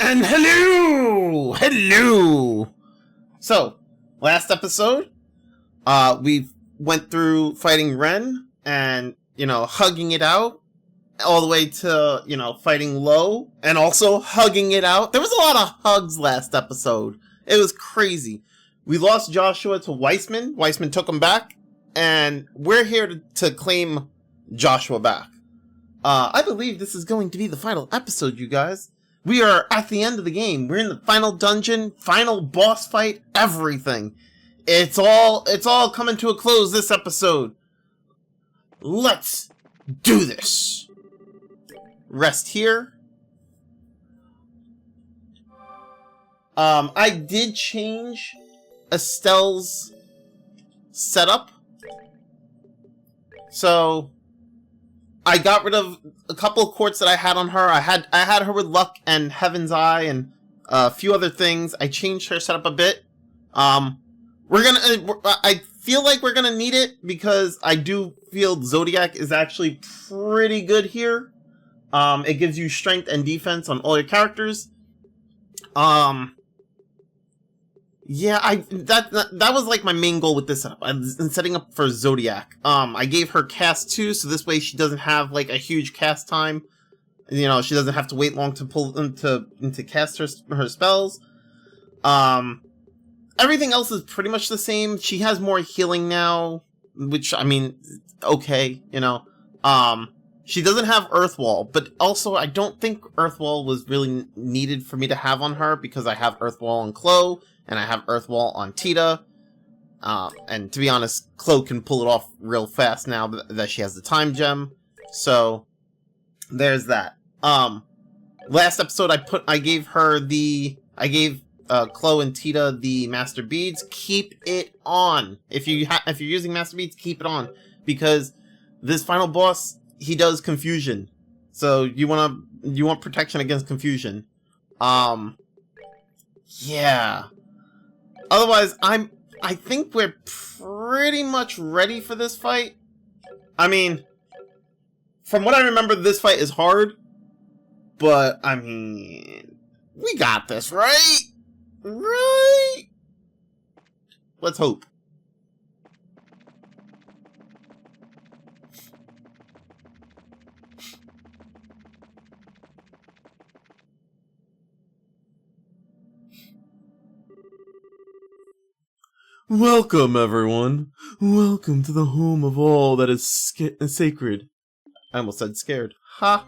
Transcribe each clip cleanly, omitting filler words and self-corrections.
And hello! So, last episode, we went through fighting Ren and, hugging it out all the way to, fighting Lo and also hugging it out. There was a lot of hugs last episode. It was crazy. We lost Joshua to Weissman. Weissman took him back and we're here to claim Joshua back. I believe this is going to be the final episode, you guys. We are at the end of the game. We're in the final dungeon, final boss fight, everything. It's all coming to a close this episode. Let's do this. Rest here. I did change Estelle's setup. So I got rid of a couple of quartz that I had on her. I had her with luck and Heaven's Eye and a few other things. I changed her setup a bit. I feel like we're gonna need it because I do feel Zodiac is actually pretty good here. It gives you strength and defense on all your characters. Yeah, that was like my main goal with this setup. I'm setting up for Zodiac. I gave her cast 2, so this way she doesn't have like a huge cast time. She doesn't have to wait long to pull to cast her spells. Everything else is pretty much the same. She has more healing now, which I mean, okay, She doesn't have Earthwall, but also I don't think Earthwall was really needed for me to have on her because I have Earthwall on Chloe. And I have Earthwall on Tita. And to be honest, Chloe can pull it off real fast now that she has the time gem. So, there's that. Last episode I gave Chloe and Tita the Master Beads. Keep it on. If you're using Master Beads, keep it on. Because this final boss, he does confusion. So you want protection against confusion. Yeah. Otherwise, I think we're pretty much ready for this fight. I mean, from what I remember, this fight is hard. But, I mean, we got this, right? Right? Let's hope. Welcome, everyone. Welcome to the home of all that is sacred. I almost said scared. Ha!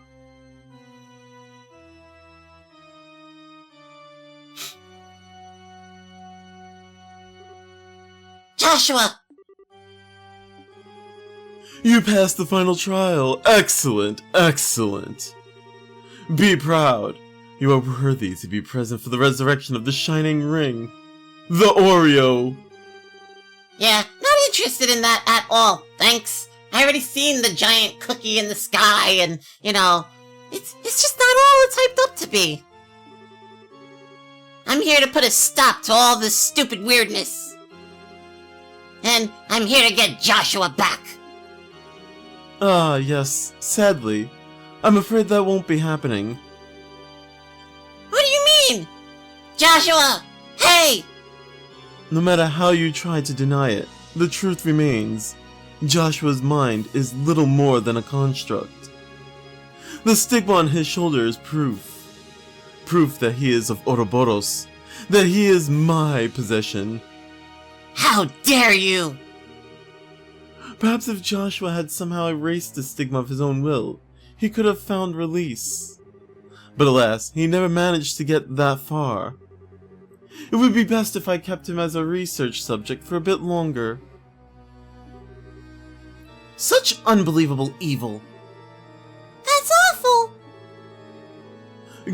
Joshua! You passed the final trial. Excellent, excellent. Be proud. You are worthy to be present for the resurrection of the Shining Ring. The Oreo. Yeah, not interested in that at all, thanks. I already seen the giant cookie in the sky and, it's just not all it's hyped up to be. I'm here to put a stop to all this stupid weirdness. And I'm here to get Joshua back. Ah, yes, sadly. I'm afraid that won't be happening. What do you mean? Joshua, hey! No matter how you try to deny it, the truth remains. Joshua's mind is little more than a construct. The stigma on his shoulder is proof. Proof that he is of Ouroboros. That he is my possession. How dare you! Perhaps if Joshua had somehow erased the stigma of his own will, he could have found release. But alas, he never managed to get that far. It would be best if I kept him as a research subject for a bit longer. Such unbelievable evil. That's awful!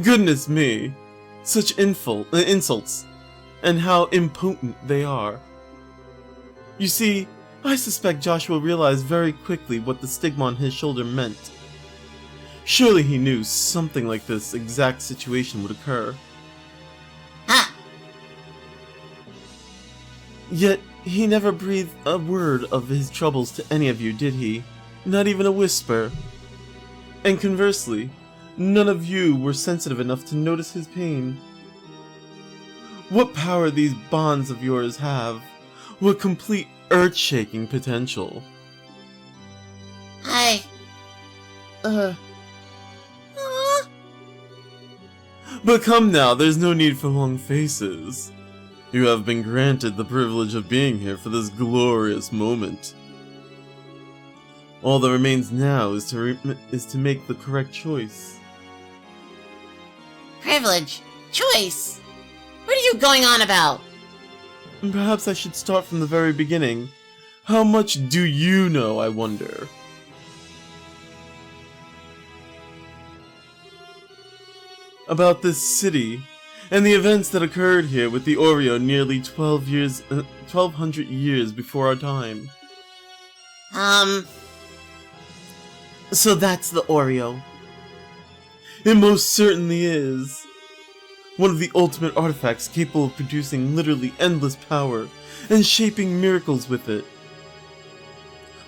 Goodness me. Such insults. And how impotent they are. You see, I suspect Joshua realized very quickly what the stigma on his shoulder meant. Surely he knew something like this exact situation would occur. Ha! Yet, he never breathed a word of his troubles to any of you, did he? Not even a whisper. And conversely, none of you were sensitive enough to notice his pain. What power these bonds of yours have. What complete earth-shaking potential. Aw. But come now, there's no need for long faces. You have been granted the privilege of being here for this glorious moment. All that remains now is to make the correct choice. Privilege. Choice. What are you going on about? And perhaps I should start from the very beginning. How much do you know, I wonder? About this city, and the events that occurred here with the Oreo nearly 1200 years before our time. So that's the Oreo. It most certainly is. One of the ultimate artifacts capable of producing literally endless power and shaping miracles with it.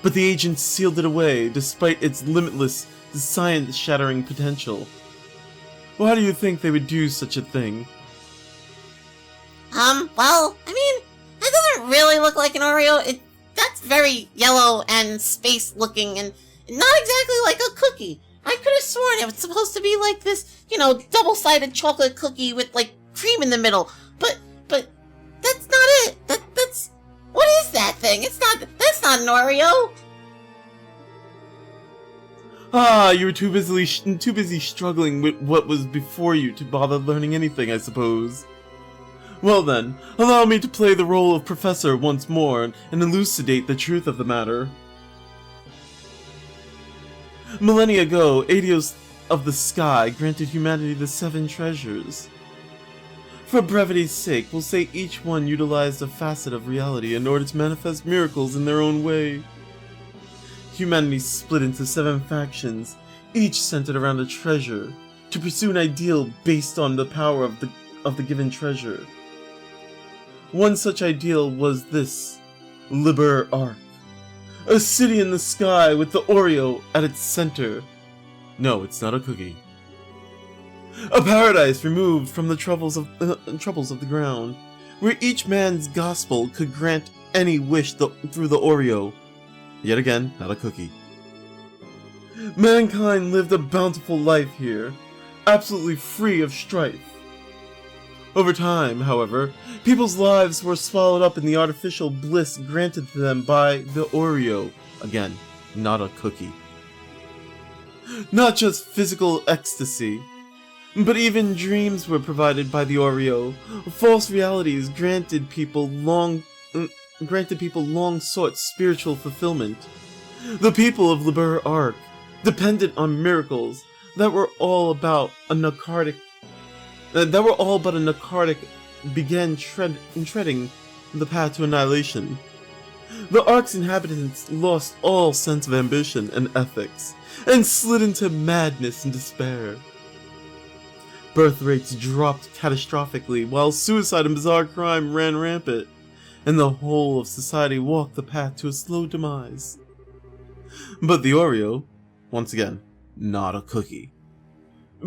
But the agents sealed it away despite its limitless, science-shattering potential. Why do you think they would do such a thing? Well, I mean, that doesn't really look like an Oreo. That's very yellow and space looking and not exactly like a cookie. I could have sworn it was supposed to be like this, double-sided chocolate cookie with, like, cream in the middle. But that's not it. That's... What is that thing? That's not an Oreo. Ah, you were too busy struggling with what was before you to bother learning anything, I suppose. Well then, allow me to play the role of Professor once more and elucidate the truth of the matter. Millennia ago, Adios of the Sky granted humanity the 7 treasures. For brevity's sake, we'll say each one utilized a facet of reality in order to manifest miracles in their own way. Humanity split into 7 factions, each centered around a treasure, to pursue an ideal based on the power of the given treasure. One such ideal was this, Liber Arc. A city in the sky with the Oreo at its center. No, it's not a cookie. A paradise removed from the troubles of the ground, where each man's gospel could grant any wish through the Oreo. Yet again, not a cookie. Mankind lived a bountiful life here, absolutely free of strife. Over time, however, people's lives were swallowed up in the artificial bliss granted to them by the Oreo. Again, not a cookie. Not just physical ecstasy, but even dreams were provided by the Oreo. False realities granted people long sought spiritual fulfillment. The people of Liber Arc depended on miracles that were all but a narcotic began treading the path to annihilation. The Ark's inhabitants lost all sense of ambition and ethics, and slid into madness and despair. Birth rates dropped catastrophically, while suicide and bizarre crime ran rampant, and the whole of society walked the path to a slow demise. But the Oreo, once again, not a cookie,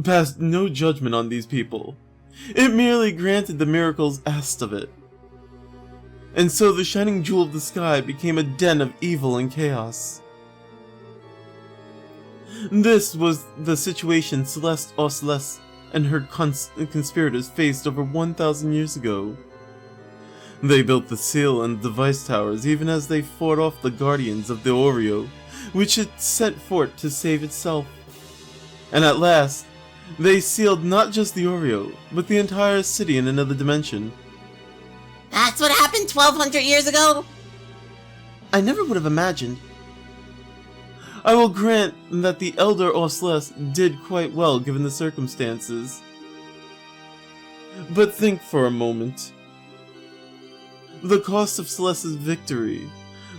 passed no judgment on these people. It merely granted the miracles asked of it. And so the shining jewel of the sky became a den of evil and chaos. This was the situation Celeste Osles and her conspirators faced over 1,000 years ago. They built the seal and device towers even as they fought off the guardians of the Oreo, which it sent forth to save itself. And at last, they sealed not just the Oreo, but the entire city in another dimension. That's what happened 1,200 years ago? I never would have imagined. I will grant that the elder Osles did quite well given the circumstances. But think for a moment. The cost of Celeste's victory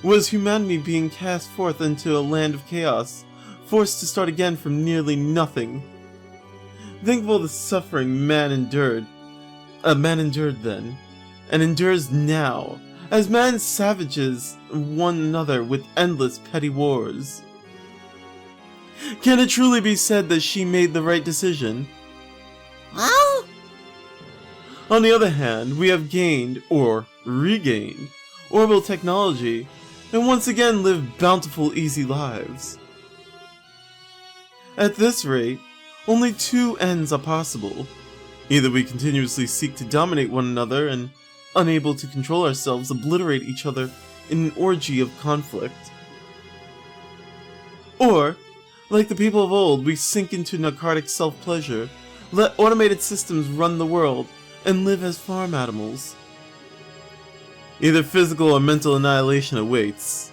was humanity being cast forth into a land of chaos, forced to start again from nearly nothing. Think of all the suffering man endured then, and endures now, as man savages one another with endless petty wars. Can it truly be said that she made the right decision? Well, On the other hand, we have gained, or regained, orbital technology, and once again live bountiful, easy lives. At this rate, only two ends are possible. Either we continuously seek to dominate one another and, unable to control ourselves, obliterate each other in an orgy of conflict. Or, like the people of old, we sink into narcotic self-pleasure, let automated systems run the world, and live as farm animals. Either physical or mental annihilation awaits.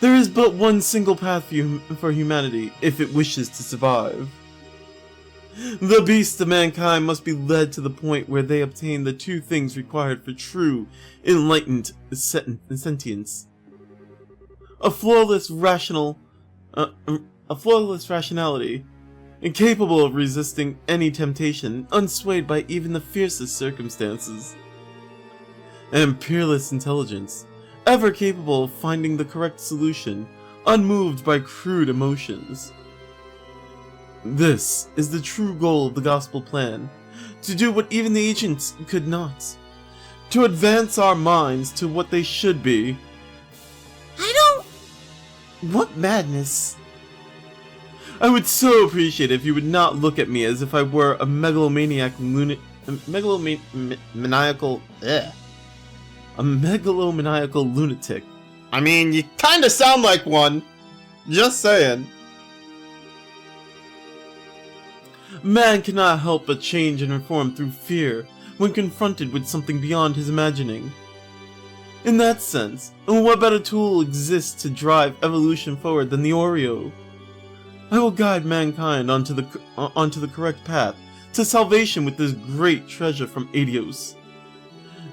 There is but one single path for humanity if it wishes to survive. The beasts of mankind must be led to the point where they obtain the two things required for true, enlightened sentience. A flawless rationality, incapable of resisting any temptation, unswayed by even the fiercest circumstances. And peerless intelligence, ever capable of finding the correct solution, unmoved by crude emotions. This is the true goal of the gospel plan, to do what even the ancients could not, to advance our minds to what they should be. I don't... What madness! I would so appreciate it if you would not look at me as if I were a megalomaniacal lunatic. I mean, you kinda sound like one. Just saying. Man cannot help but change and reform through fear when confronted with something beyond his imagining. In that sense, what better tool exists to drive evolution forward than the Oreo? I will guide mankind onto the correct path to salvation with this great treasure from Adios.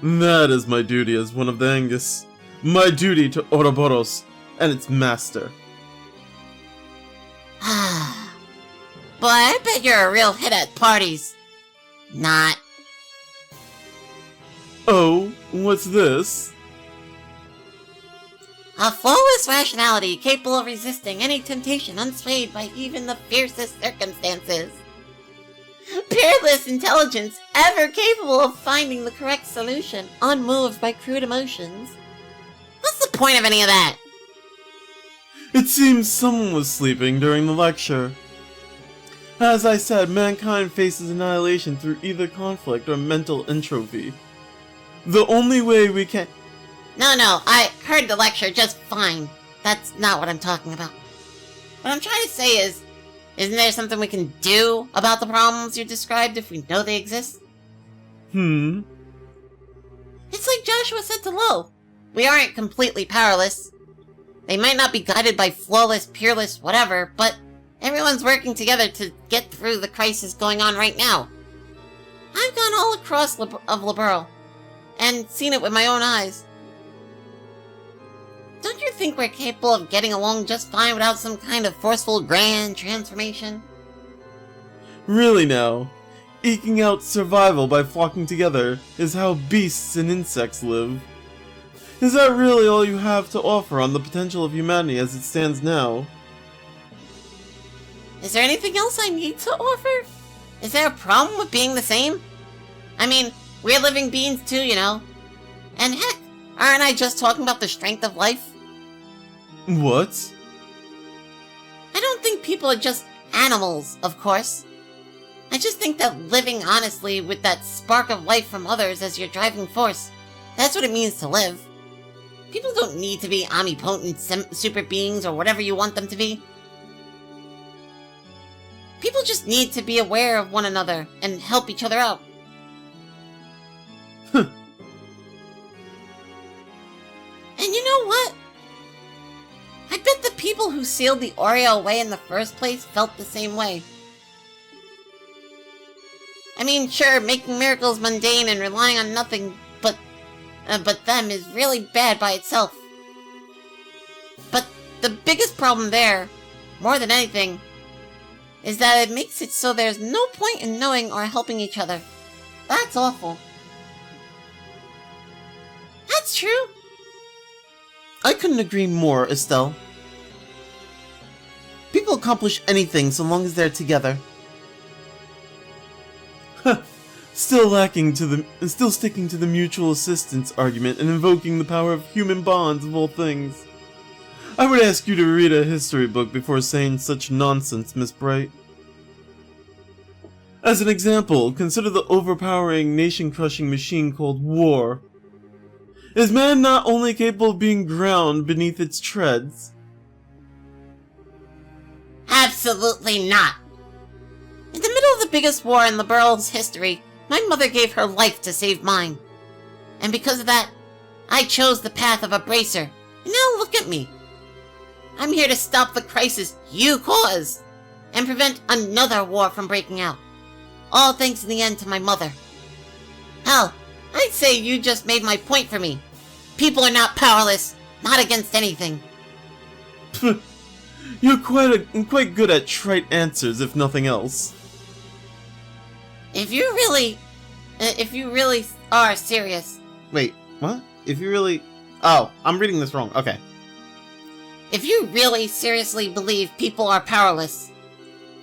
That is my duty as one of the Angus. My duty to Ouroboros and its master. Boy, I bet you're a real hit at parties. Not. Oh, what's this? A flawless rationality capable of resisting any temptation unswayed by even the fiercest circumstances. Peerless intelligence ever capable of finding the correct solution, unmoved by crude emotions. What's the point of any of that? It seems someone was sleeping during the lecture. As I said, mankind faces annihilation through either conflict or mental entropy. The only way we can... No, I heard the lecture just fine. That's not what I'm talking about. What I'm trying to say is, isn't there something we can do about the problems you described if we know they exist? It's like Joshua said to Lo. We aren't completely powerless. They might not be guided by flawless, peerless, whatever, but everyone's working together to get through the crisis going on right now. I've gone all across of Liberl, and seen it with my own eyes. Don't you think we're capable of getting along just fine without some kind of forceful grand transformation? Really now, eking out survival by flocking together is how beasts and insects live. Is that really all you have to offer on the potential of humanity as it stands now? Is there anything else I need to offer? Is there a problem with being the same? I mean, we're living beings too, you know. And heck, aren't I just talking about the strength of life? What? I don't think people are just animals, of course. I just think that living honestly with that spark of life from others as your driving force, that's what it means to live. People don't need to be omnipotent super beings or whatever you want them to be. People just need to be aware of one another and help each other out. And you know what? I bet the people who sealed the Oreo away in the first place felt the same way. I mean, sure, making miracles mundane and relying on nothing but them is really bad by itself. But the biggest problem there, more than anything, is that it makes it so there's no point in knowing or helping each other. That's awful. That's true. I couldn't agree more, Estelle. People accomplish anything so long as they're together. Still sticking to the mutual assistance argument and invoking the power of human bonds of all things. I would ask you to read a history book before saying such nonsense, Miss Bright. As an example, consider the overpowering, nation-crushing machine called war. Is man not only capable of being ground beneath its treads? Absolutely not. In the middle of the biggest war in the world's history, my mother gave her life to save mine. And because of that, I chose the path of a bracer. And now look at me. I'm here to stop the crisis you caused and prevent another war from breaking out. All thanks in the end to my mother. Hell, I'd say you just made my point for me. People are not powerless, not against anything. You're quite good at trite answers, if nothing else. If you really are serious. Wait, what? If you really... Oh, I'm reading this wrong. Okay. If you really seriously believe people are powerless,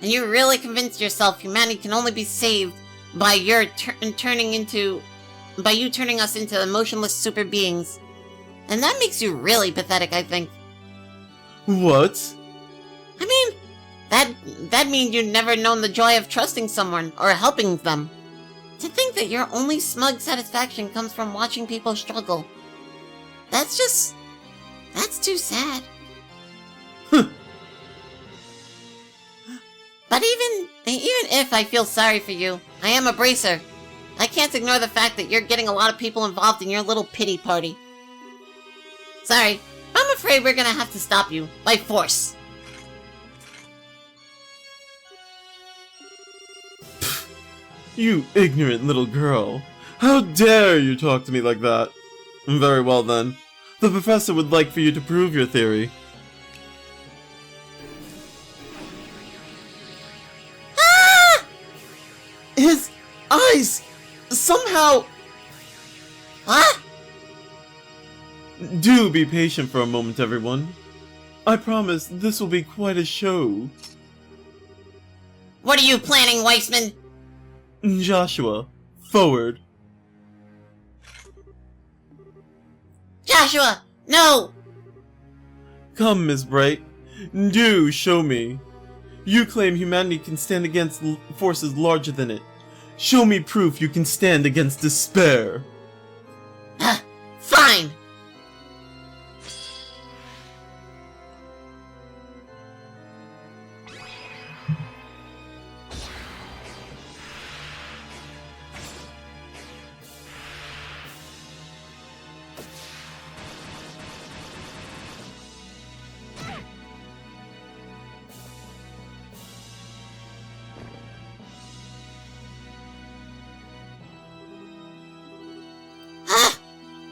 and you really convinced yourself humanity can only be saved by you turning us into emotionless super beings, and that makes you really pathetic, I think. What? I mean, that means you've never known the joy of trusting someone or helping them. To think that your only smug satisfaction comes from watching people struggle. That's too sad. But even if I feel sorry for you, I am a bracer. I can't ignore the fact that you're getting a lot of people involved in your little pity party. Sorry, I'm afraid we're gonna have to stop you, by force. You ignorant little girl. How dare you talk to me like that? Very well then. The professor would like for you to prove your theory. His eyes! Somehow... What? Do be patient for a moment, everyone. I promise this will be quite a show. What are you planning, Weissman? Joshua, forward. Joshua, no! Come, Miss Bright. Do show me. You claim humanity can stand against forces larger than it. Show me proof you can stand against despair. Fine!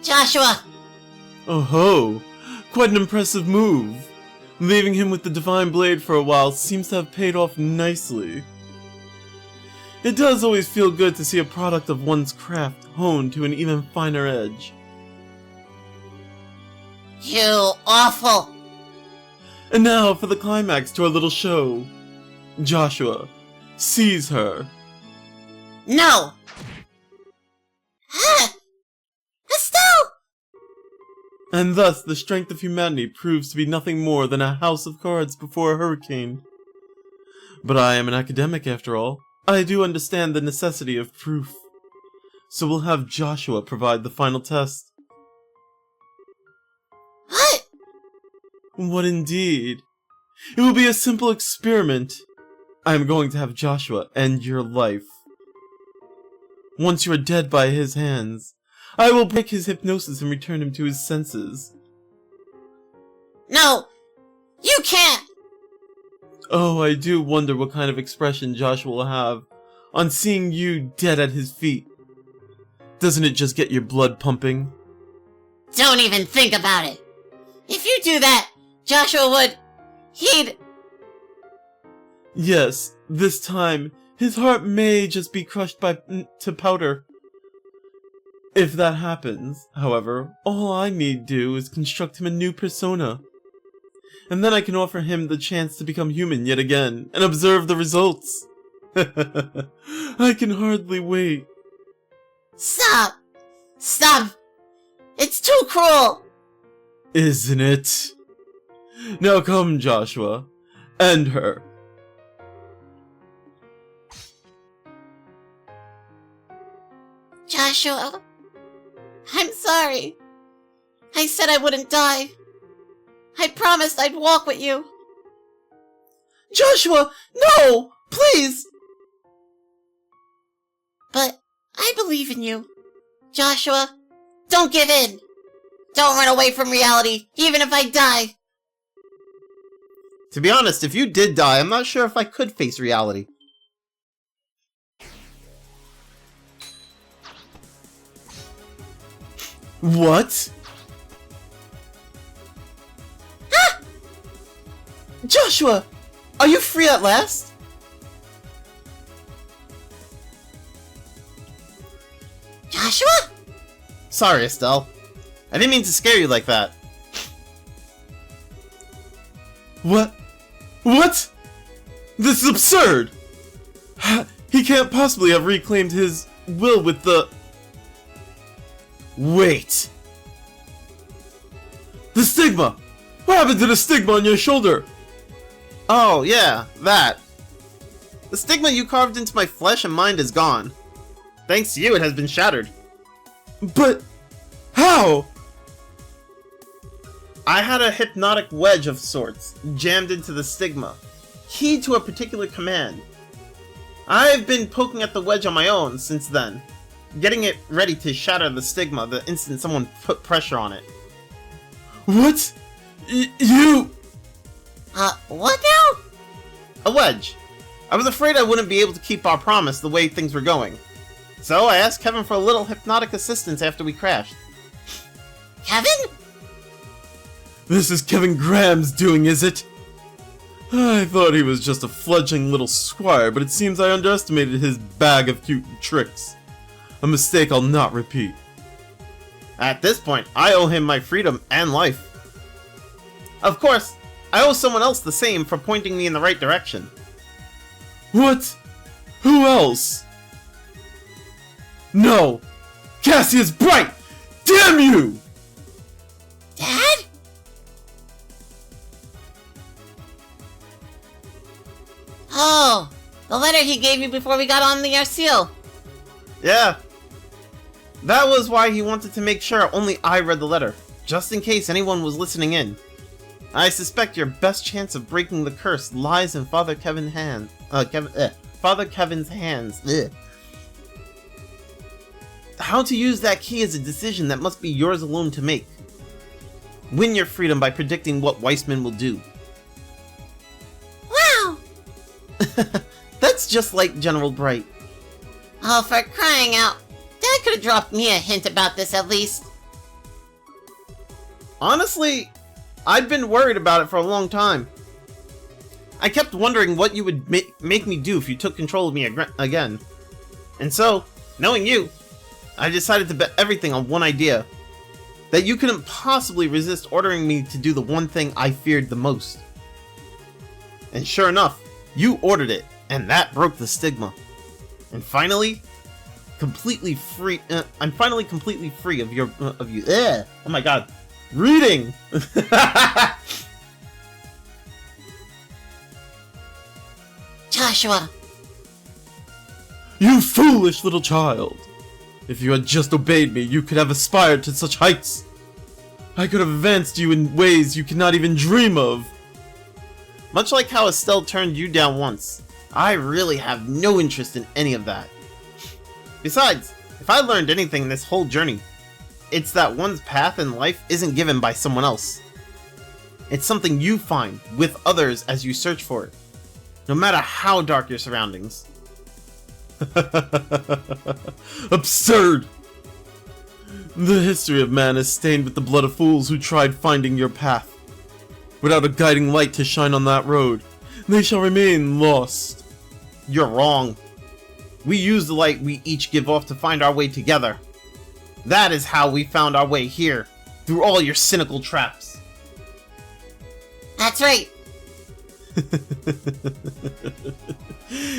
Joshua! Oh ho! Quite an impressive move. Leaving him with the Divine Blade for a while seems to have paid off nicely. It does always feel good to see a product of one's craft honed to an even finer edge. You awful! And now for the climax to our little show. Joshua, seize her. No! Estelle! And thus the strength of humanity proves to be nothing more than a house of cards before a hurricane. But I am an academic after all. I do understand the necessity of proof. So we'll have Joshua provide the final test. What? What indeed? It will be a simple experiment. I am going to have Joshua end your life. Once you are dead by his hands, I will break his hypnosis and return him to his senses. No! You can't! Oh, I do wonder what kind of expression Joshua will have on seeing you dead at his feet. Doesn't it just get your blood pumping? Don't even think about it! If you do that, Joshua would... he'd... Yes, this time, his heart may just be crushed to powder. If that happens, however, all I need do is construct him a new persona. and then I can offer him the chance to become human yet again, and observe the results. I can hardly wait. Stop! Stop! It's too cruel! Isn't it? Now come, Joshua. End her. Joshua, I'm sorry. I said I wouldn't die. I promised I'd walk with you. Joshua, no! Please! But I believe in you. Joshua, don't give in. Don't run away from reality, even if I die. To be honest, if you did die, I'm not sure if I could face reality. What? Ah! Joshua! Are you free at last? Joshua? Sorry, Estelle. I didn't mean to scare you like that. What? What? This is absurd! He can't possibly have reclaimed his will with the... Wait! The stigma! What happened to the stigma on your shoulder? Oh, yeah, that. The stigma you carved into my flesh and mind is gone. Thanks to you, it has been shattered. But... how? I had a hypnotic wedge of sorts jammed into the stigma, keyed to a particular command. I've been poking at the wedge on my own since then, getting it ready to shatter the stigma the instant someone put pressure on it. What? You... What now? A wedge. I was afraid I wouldn't be able to keep our promise the way things were going. So I asked Kevin for a little hypnotic assistance after we crashed. Kevin? This is Kevin Graham's doing, is it? I thought he was just a fledgling little squire, but it seems I underestimated his bag of cute tricks. A mistake I'll not repeat. At this point, I owe him my freedom and life. Of course, I owe someone else the same for pointing me in the right direction. What? Who else? No! Cassius Bright! Damn you! Dad? Oh, the letter he gave you before we got on the seal. Yeah. That was why he wanted to make sure only I read the letter, just in case anyone was listening in. I suspect your best chance of breaking the curse lies in Father Kevin's hands. Father Kevin's hands. Ugh. How to use that key is a decision that must be yours alone to make. Win your freedom by predicting what Weissman will do. Wow! That's just like General Bright. Oh, for crying out. Dad could have dropped me a hint about this at least. Honestly, I'd been worried about it for a long time. I kept wondering what you would make me do if you took control of me again. And so, knowing you, I decided to bet everything on one idea. That you couldn't possibly resist ordering me to do the one thing I feared the most. And sure enough, you ordered it, and that broke the stigma. And finally, completely free. I'm finally completely free of you. Oh my god, reading. Joshua. You foolish little child. If you had just obeyed me, you could have aspired to such heights. I could have advanced you in ways you cannot even dream of. Much like how Estelle turned you down once, I really have no interest in any of that. Besides, if I learned anything in this whole journey, it's that one's path in life isn't given by someone else. It's something you find with others as you search for it, no matter how dark your surroundings. Absurd! The history of man is stained with the blood of fools who tried finding your path. Without a guiding light to shine on that road, they shall remain lost. You're wrong. We use the light we each give off to find our way together. That is how we found our way here, through all your cynical traps. That's right.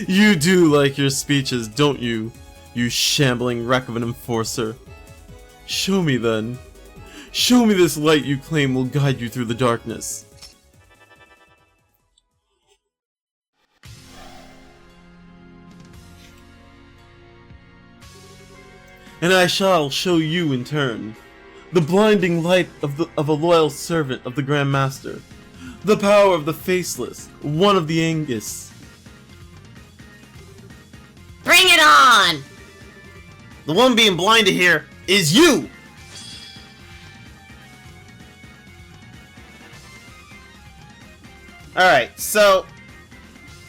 You do like your speeches, don't you? You shambling wreck of an enforcer. Show me then. Show me this light you claim will guide you through the darkness. And I shall show you in turn the blinding light of a loyal servant of the Grand Master, the power of the Faceless, one of the Angus. Bring it on! The one being blinded here is you! Alright, so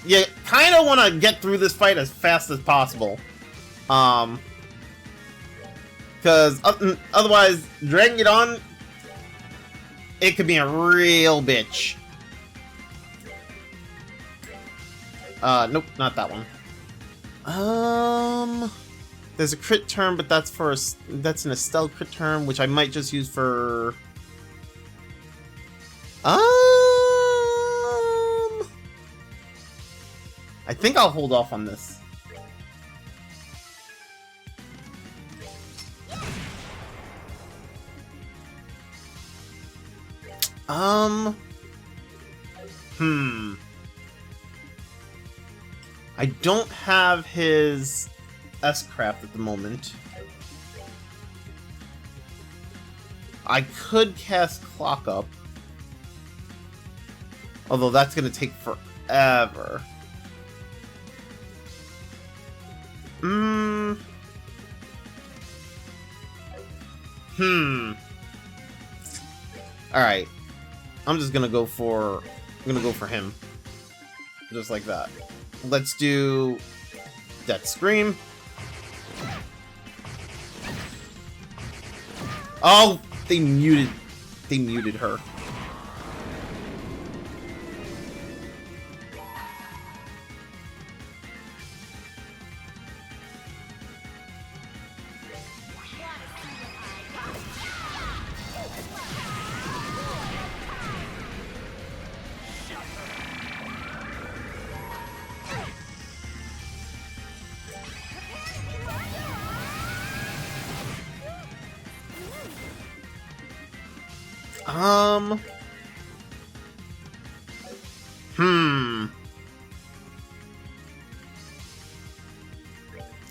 you kind of want to get through this fight as fast as possible. Because otherwise, dragging it on, it could be a real bitch. Nope, not that one. There's a crit term, but that's for that's an Estelle crit term, which I might just use for. I think I'll hold off on this. I don't have his S-Craft at the moment. I could cast Clock Up. Although that's gonna take forever. Alright. I'm gonna go for him. Just like that. Let's do Death Scream. Oh, they muted her.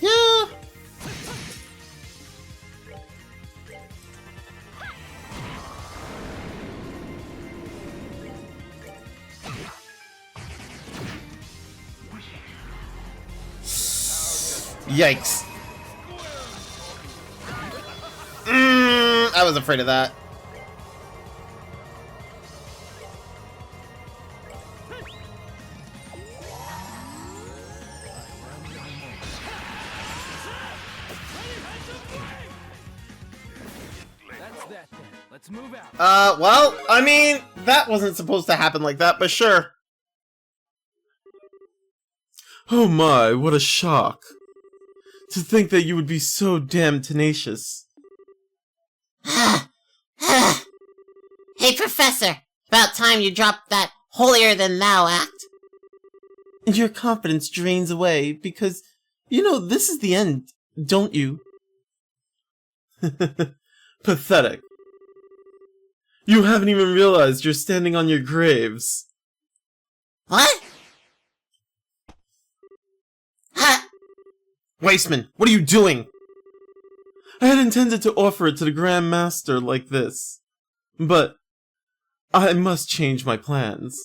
Yeah. Yikes. I was afraid of that. Let's move out. Well, I mean, that wasn't supposed to happen like that, but sure. Oh my, what a shock. To think that you would be so damn tenacious. Hey, Professor. About time you dropped that holier-than-thou act. And your confidence drains away because, you know, this is the end, don't you? Pathetic. You haven't even realized you're standing on your graves. What? Weissman, what are you doing? I had intended to offer it to the Grand Master like this, but I must change my plans.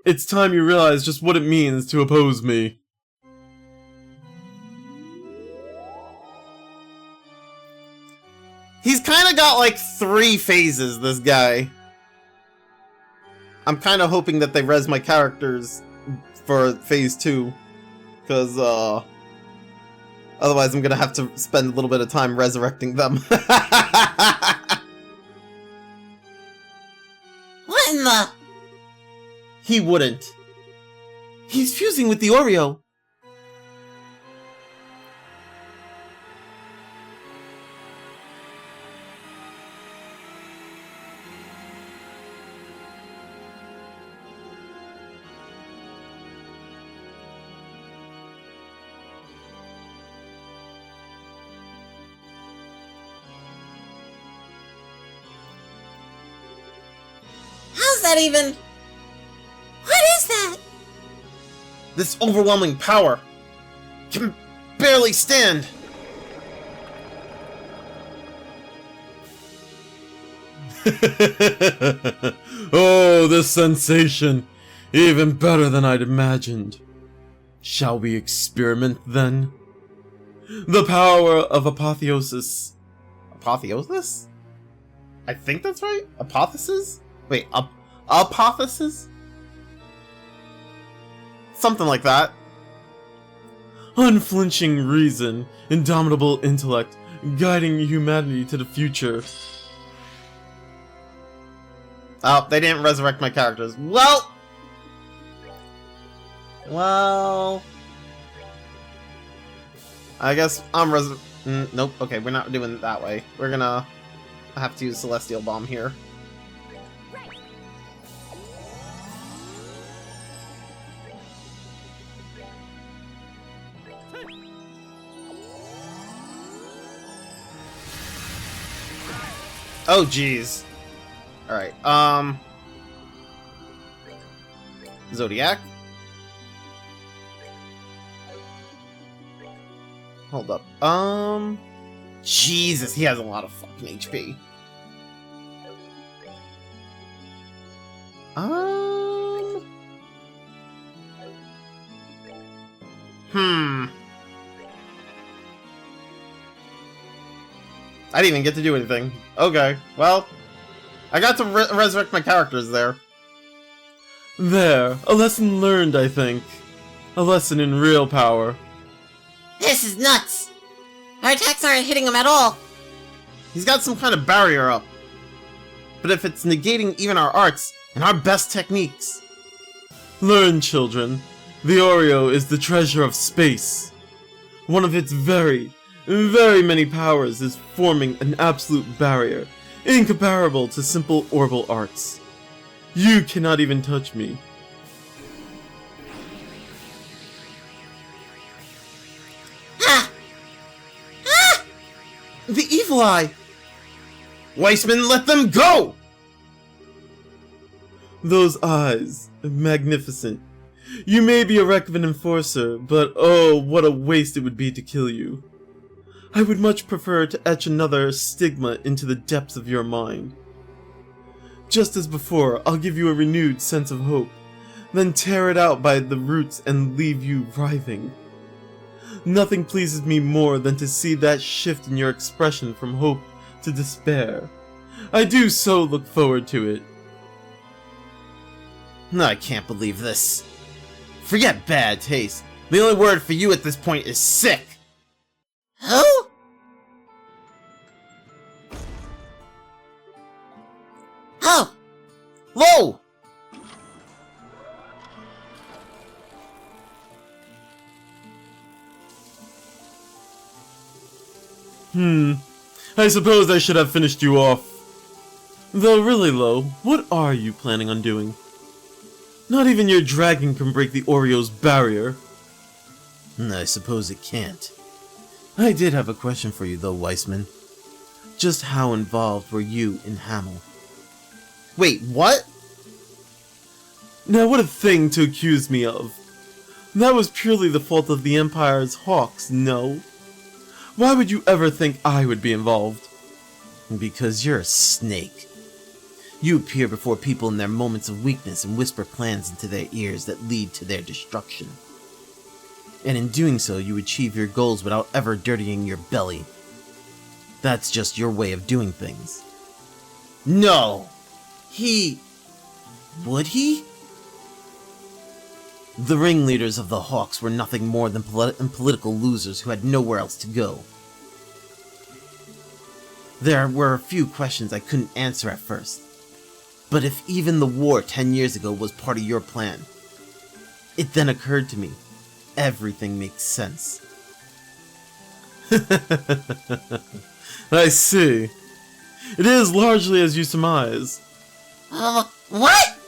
It's time you realize just what it means to oppose me. He's kind of got like 3 phases, this guy. I'm kind of hoping that they res my characters for phase 2. Because, otherwise I'm gonna have to spend a little bit of time resurrecting them. What in the... He wouldn't. He's fusing with the Oreo. is that even? What is that? This overwhelming power can barely stand. Oh, this sensation! Even better than I'd imagined. Shall we experiment then? The power of apotheosis. Apotheosis? I think that's right. Apothesis? Wait, apothesis? Something like that. Unflinching reason, indomitable intellect, guiding humanity to the future. Oh, they didn't resurrect my characters. Well... I guess I'm nope, okay, we're not doing it that way. We're gonna have to use Celestial Bomb here. Oh, jeez. Alright, Zodiac. Hold up. Jesus, he has a lot of fucking HP. I didn't even get to do anything. Okay, well, I got to resurrect my characters there. There, a lesson learned, I think. A lesson in real power. This is nuts! Our attacks aren't hitting him at all. He's got some kind of barrier up. But if it's negating even our arts and our best techniques... Learn, children. The Oreo is the treasure of space. One of its very many powers is forming an absolute barrier, incomparable to simple orbal arts. You cannot even touch me. The Evil Eye! Weissman, let them go! Those eyes, magnificent. You may be a Reckman enforcer, but oh, what a waste it would be to kill you. I would much prefer to etch another stigma into the depths of your mind. Just as before, I'll give you a renewed sense of hope, then tear it out by the roots and leave you writhing. Nothing pleases me more than to see that shift in your expression from hope to despair. I do so look forward to it. I can't believe this. Forget bad taste. The only word for you at this point is sick. Who? Oh! Whoa! I suppose I should have finished you off. Though really, Lo, what are you planning on doing? Not even your dragon can break the Oreo's barrier. I suppose it can't. I did have a question for you though, Weissman. Just how involved were you in Hamel? Wait, what? Now what a thing to accuse me of. That was purely the fault of the Empire's hawks, no? Why would you ever think I would be involved? Because you're a snake. You appear before people in their moments of weakness and whisper plans into their ears that lead to their destruction. And in doing so, you achieve your goals without ever dirtying your belly. That's just your way of doing things. No! Would he? The ringleaders of the Hawks were nothing more than political losers who had nowhere else to go. There were a few questions I couldn't answer at first. But if even the war 10 years ago was part of your plan, it then occurred to me, everything makes sense. I see. It is largely as you surmise. What?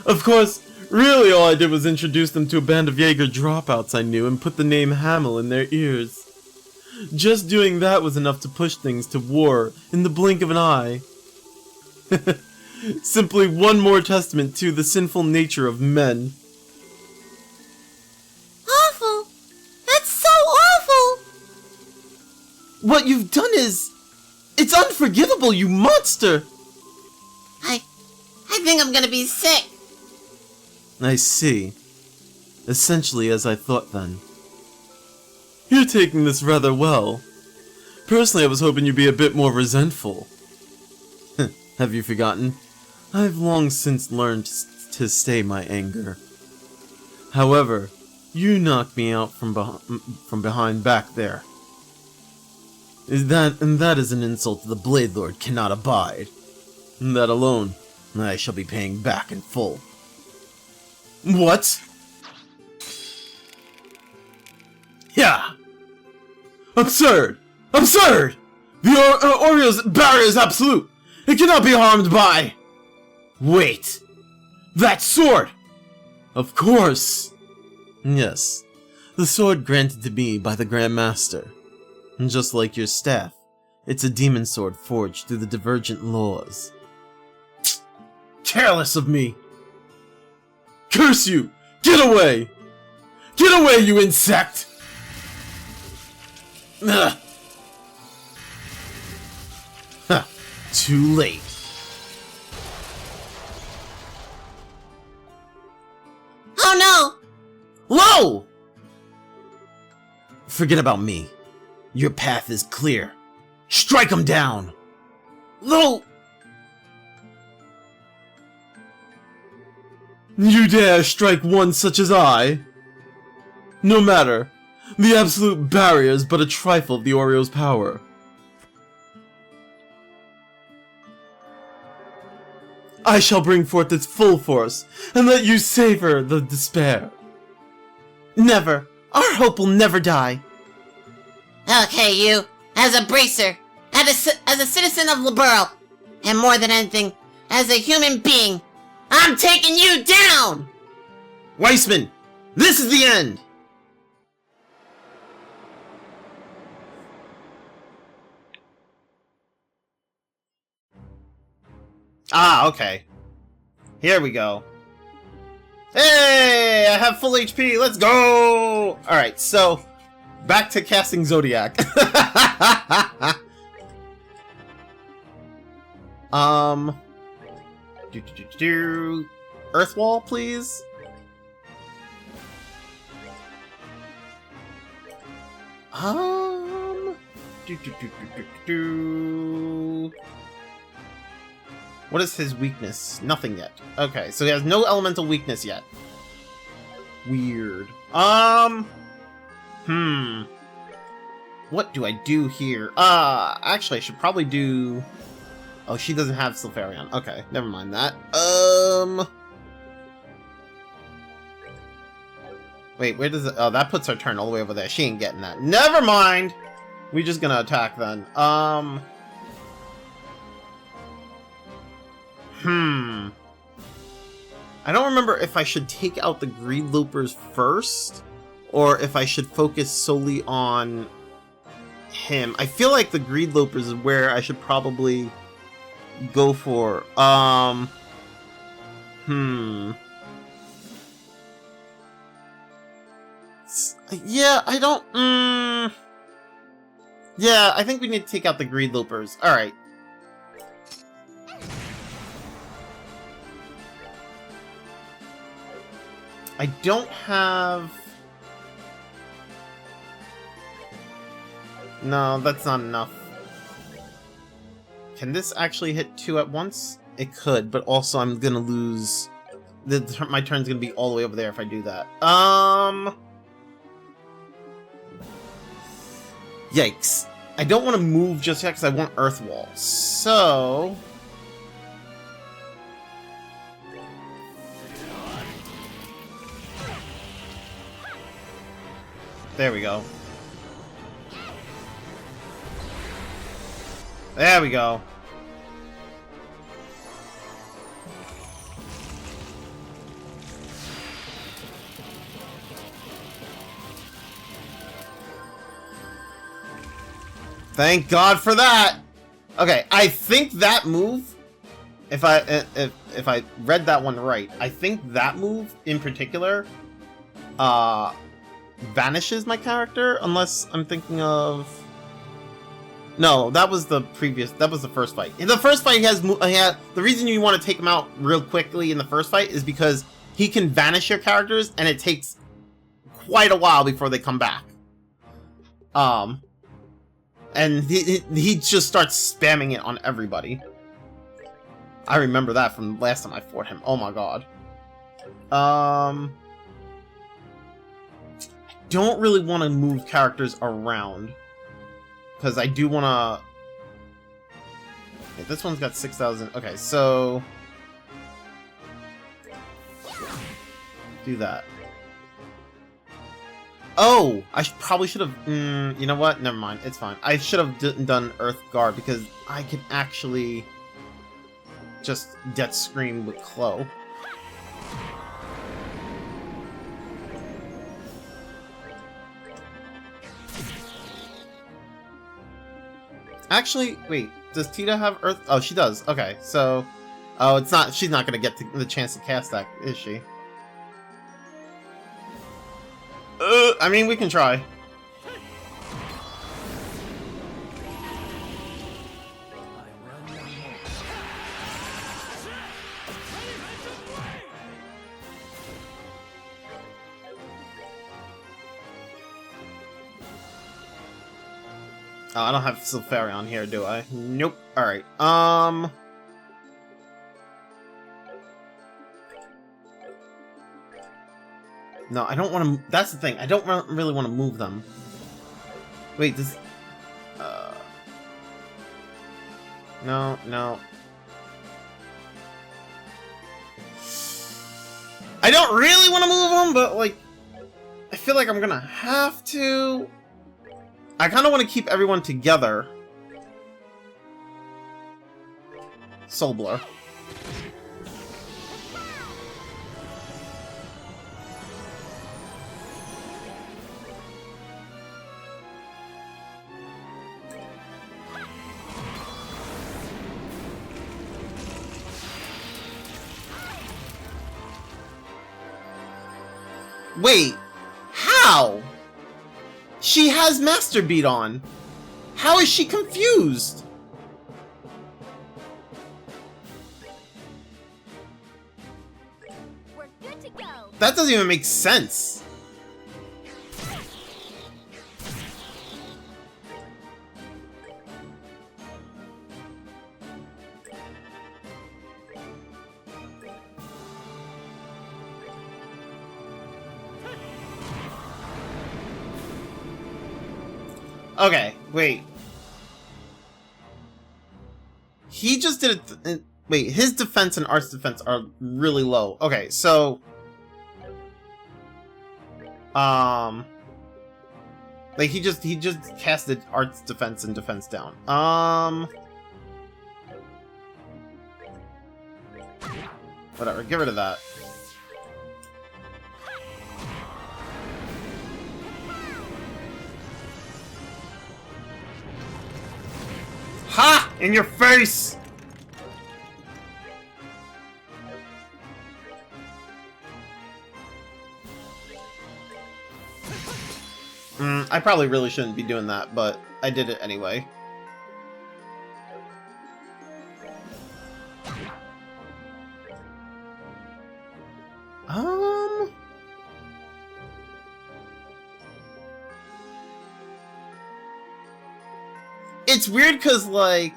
Of course, really all I did was introduce them to a band of Jaeger dropouts I knew and put the name Hamel in their ears. Just doing that was enough to push things to war in the blink of an eye. Simply one more testament to the sinful nature of men. Awful! That's so awful! What you've done is... It's unforgivable, you monster! I think I'm gonna be sick. I see. Essentially as I thought then. You're taking this rather well. Personally, I was hoping you'd be a bit more resentful. Have you forgotten? I've long since learned to stay my anger. However, you knocked me out from behind back there. That is an insult the Blade Lord cannot abide. And that alone, I shall be paying back in full. What? Yeah! Absurd! Absurd! The Oreo's barrier is absolute! It cannot be harmed by... Wait! That sword! Of course! Yes, the sword granted to me by the Grand Master. And just like your staff, it's a demon sword forged through the divergent laws. Careless of me! Curse you! Get away! Get away, you insect! Ugh. Huh. Too late. Oh no! Low! Forget about me. Your path is clear. Strike him down! Low! You dare strike one such as I? No matter. The absolute barrier is but a trifle of the Oreo's power. I shall bring forth its full force, and let you savor the despair. Never. Our hope will never die. Okay, you, as a bracer, as a citizen of Liberl, and more than anything, as a human being, I'm taking you down! Weissman, this is the end! Ah, okay. Here we go. Hey, I have full HP. Let's go. All right, so back to casting Zodiac. Earth Wall, please. What is his weakness? Nothing yet. Okay, so he has no elemental weakness yet. Weird. What do I do here? Actually, I should probably do... Oh, she doesn't have Silpharion. Okay, never mind that. Wait, where does it... Oh, that puts her turn all the way over there. She ain't getting that. Never mind! We're just gonna attack then. I don't remember if I should take out the Greed Loopers first, or if I should focus solely on him. I feel like the Greed Loopers is where I should probably go for. Yeah, I don't. Yeah, I think we need to take out the Greed Loopers. Alright. I don't have... No, that's not enough. Can this actually hit 2 at once? It could, but also I'm gonna lose... My turn's gonna be all the way over there if I do that. Yikes. I don't want to move just yet because I want Earth Wall. So... There we go. There we go. Thank God for that! Okay, I think that move if I read that one right, I think that move in particular vanishes my character, unless I'm thinking of... No, that was the first fight. In the first fight, the reason you want to take him out real quickly in the first fight is because he can vanish your characters, and it takes quite a while before they come back. And he just starts spamming it on everybody. I remember that from last time I fought him. Oh my god. I don't really want to move characters around, because I do want to... Okay, this one's got 6,000. Okay, so... do that. Oh! I probably should have... you know what? Never mind. It's fine. I should have done Earth Guard, because I can actually just Death Scream with Chloe. Actually, wait, does Tita have Earth? Oh, she does. Okay, so... Oh, it's not... She's not gonna get the chance to cast that, is she? I mean, we can try. Oh, I don't have Silpharia here, do I? Nope. Alright, no, I don't want to... That's the thing. I don't really want to move them. Wait, this... No, no. I don't really want to move them, but, like... I feel like I'm gonna have to... I kind of want to keep everyone together. Soul Blur. Wait, how? She has Master Beat on. How is she confused? We're good to go. That doesn't even make sense. Okay, wait. He just did it. Wait, his defense and Art's defense are really low. Okay, so... Like, he just casted Art's defense and defense down. Whatever, get rid of that. Ha! In your face! I probably really shouldn't be doing that, but I did it anyway. It's weird because, like,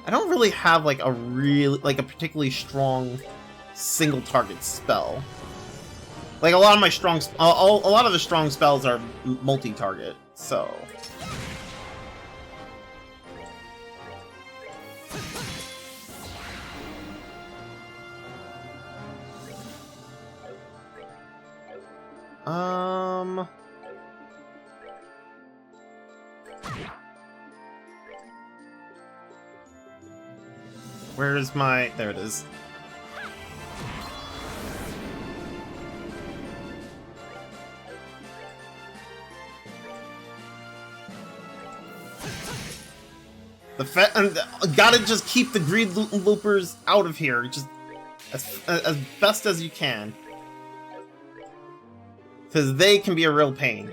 I don't really have, like, a particularly strong single target spell. Like, a lot of my strong, a lot of the strong spells are multi-target, so. Where's my... There it is. Gotta just keep the greed loopers out of here, just as best as you can. Because they can be a real pain.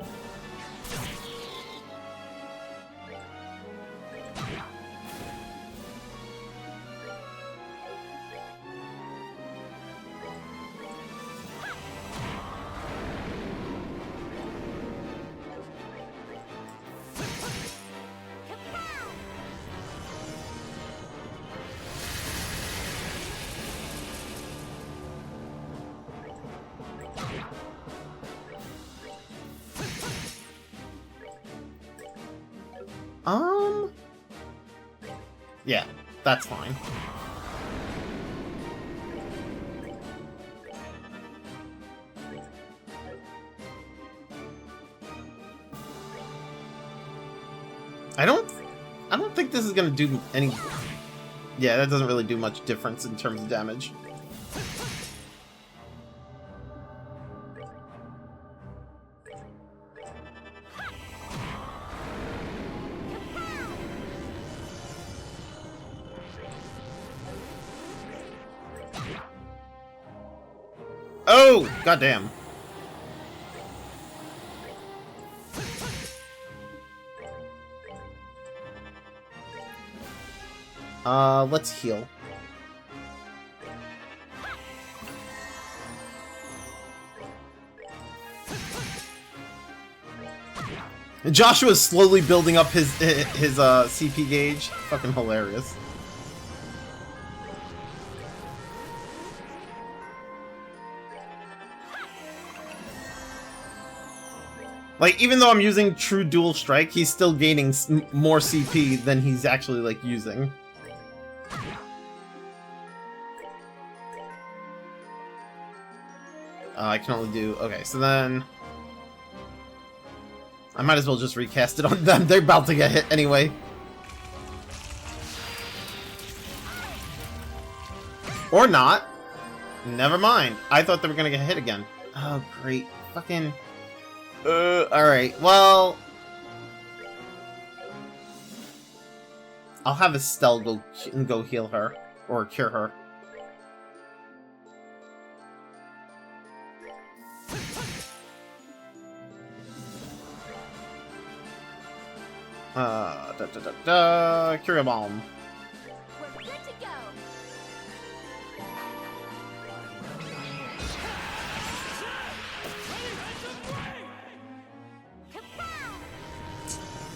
Yeah, that's fine. I don't think this is gonna do any... Yeah, that doesn't really do much difference in terms of damage. Oh, goddamn. Let's heal. And Joshua's slowly building up his CP gauge. Fucking hilarious. Like, even though I'm using true dual strike, he's still gaining more CP than he's actually, like, using. I can only do... Okay, so then... I might as well just recast it on them. They're about to get hit anyway. Or not. Never mind. I thought they were gonna get hit again. Oh, great. Fucking... alright, well... I'll have Estelle go heal her. Or cure her. Cure bomb. We're good to go.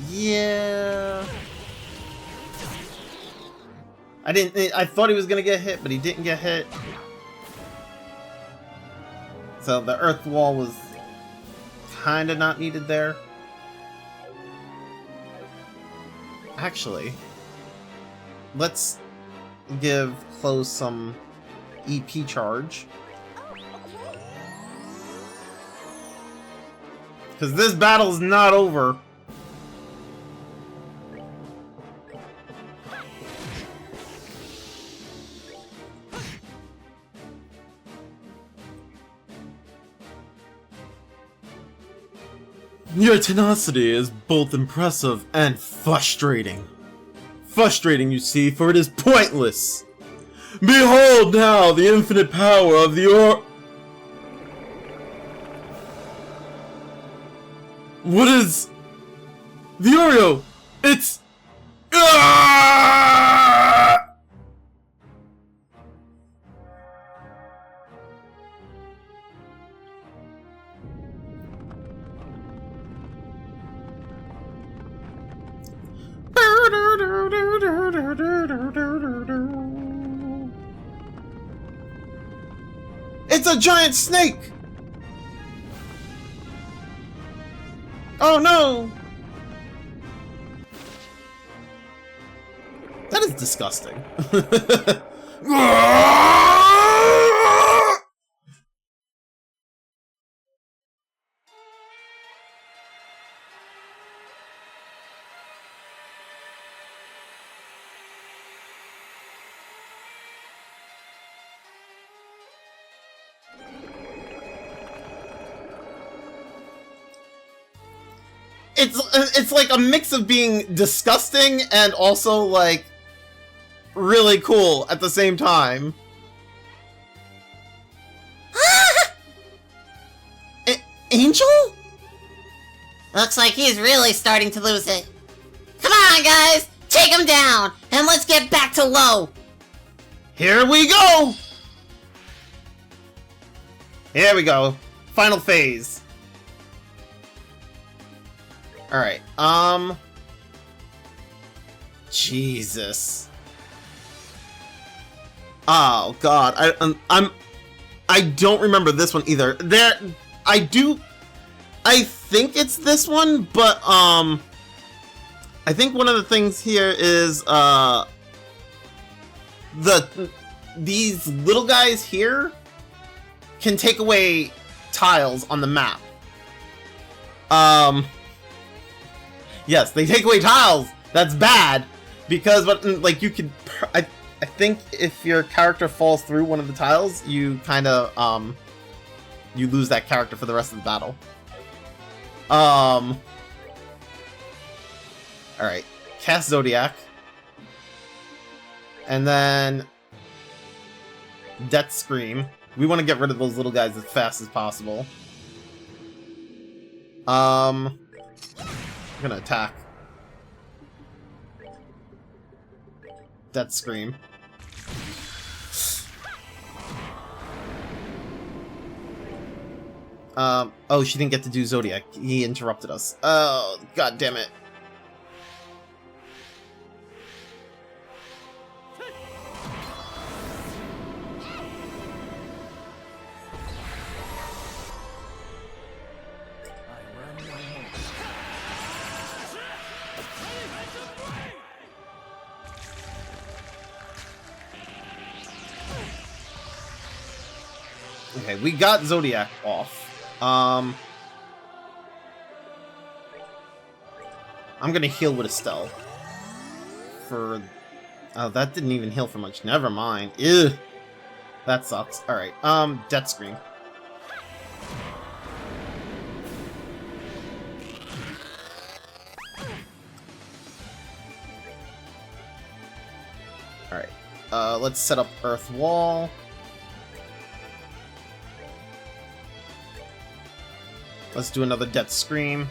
Yeah. I thought he was gonna get hit, but he didn't get hit. So the earth wall was kinda not needed there. Actually, let's give Close some EP charge. Because this battle's not over. Your tenacity is both impressive and frustrating. Frustrating, you see, for it is pointless. Behold now the infinite power of the What is... The Oreo! It's... It's a giant snake! Oh no! That is disgusting. it's like a mix of being disgusting and also like really cool at the same time. Angel? Looks like he's really starting to lose it. Come on, guys! Take him down! And let's get back to low! Here we go! Here we go. Final phase. Alright, Jesus. Oh, God. I don't remember this one either. I think it's this one, but, I think one of the things here is, these little guys here can take away tiles on the map. Yes, they take away tiles! That's bad! Because, like, you could, I think if your character falls through one of the tiles, you kinda, you lose that character for the rest of the battle. Alright. Cast Zodiac. And then... Death Scream. We want to get rid of those little guys as fast as possible. I'm gonna attack. Death Scream. Oh, she didn't get to do Zodiac. He interrupted us. Oh, god damn it. Okay, we got Zodiac off. I'm gonna heal with Estelle. For... Oh, that didn't even heal for much. Never mind. Ew. That sucks. Alright, Death Scream. Alright, let's set up Earth Wall. Let's do another Death Scream.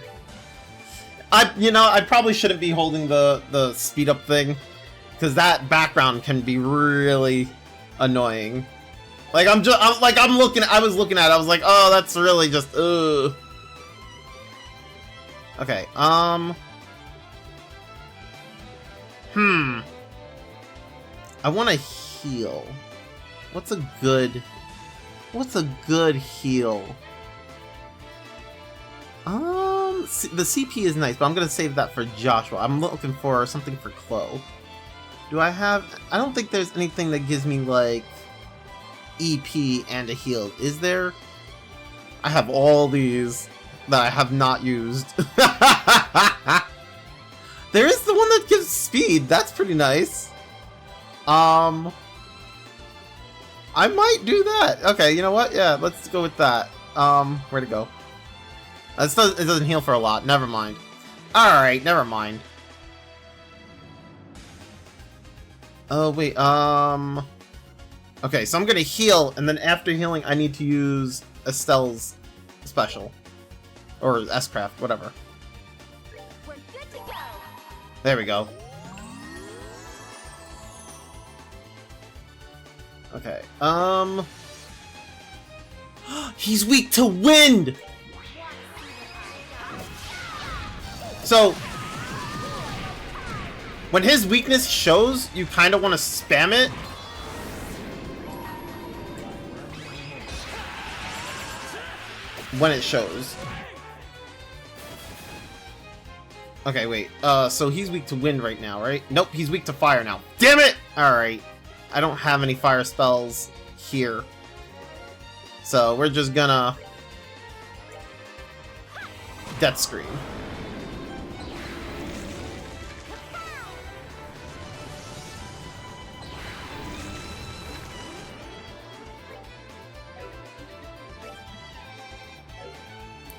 I probably shouldn't be holding the speed up thing, because that background can be really annoying. Like I was looking at it, I was like, oh, that's really just ugh. Okay, I want to heal. What's a good heal? The CP is nice, but I'm gonna save that for Joshua. I'm looking for something for Chloe. I don't think there's anything that gives me, like, EP and a heal. Is there? I have all these that I have not used. There is the one that gives speed. That's pretty nice. I might do that. Okay, you know what? Yeah, let's go with that. Where'd it go? It doesn't heal for a lot. Never mind. Alright, never mind. Oh, wait, okay, so I'm gonna heal, and then after healing, I need to use Estelle's special. Or S-Craft, whatever. We're good to go. There we go. Okay, he's weak to wind! So, when his weakness shows, you kind of want to spam it. When it shows. Okay, wait. So he's weak to wind right now, right? Nope, he's weak to fire now. Damn it! Alright. I don't have any fire spells here. So we're just gonna... Death Scream.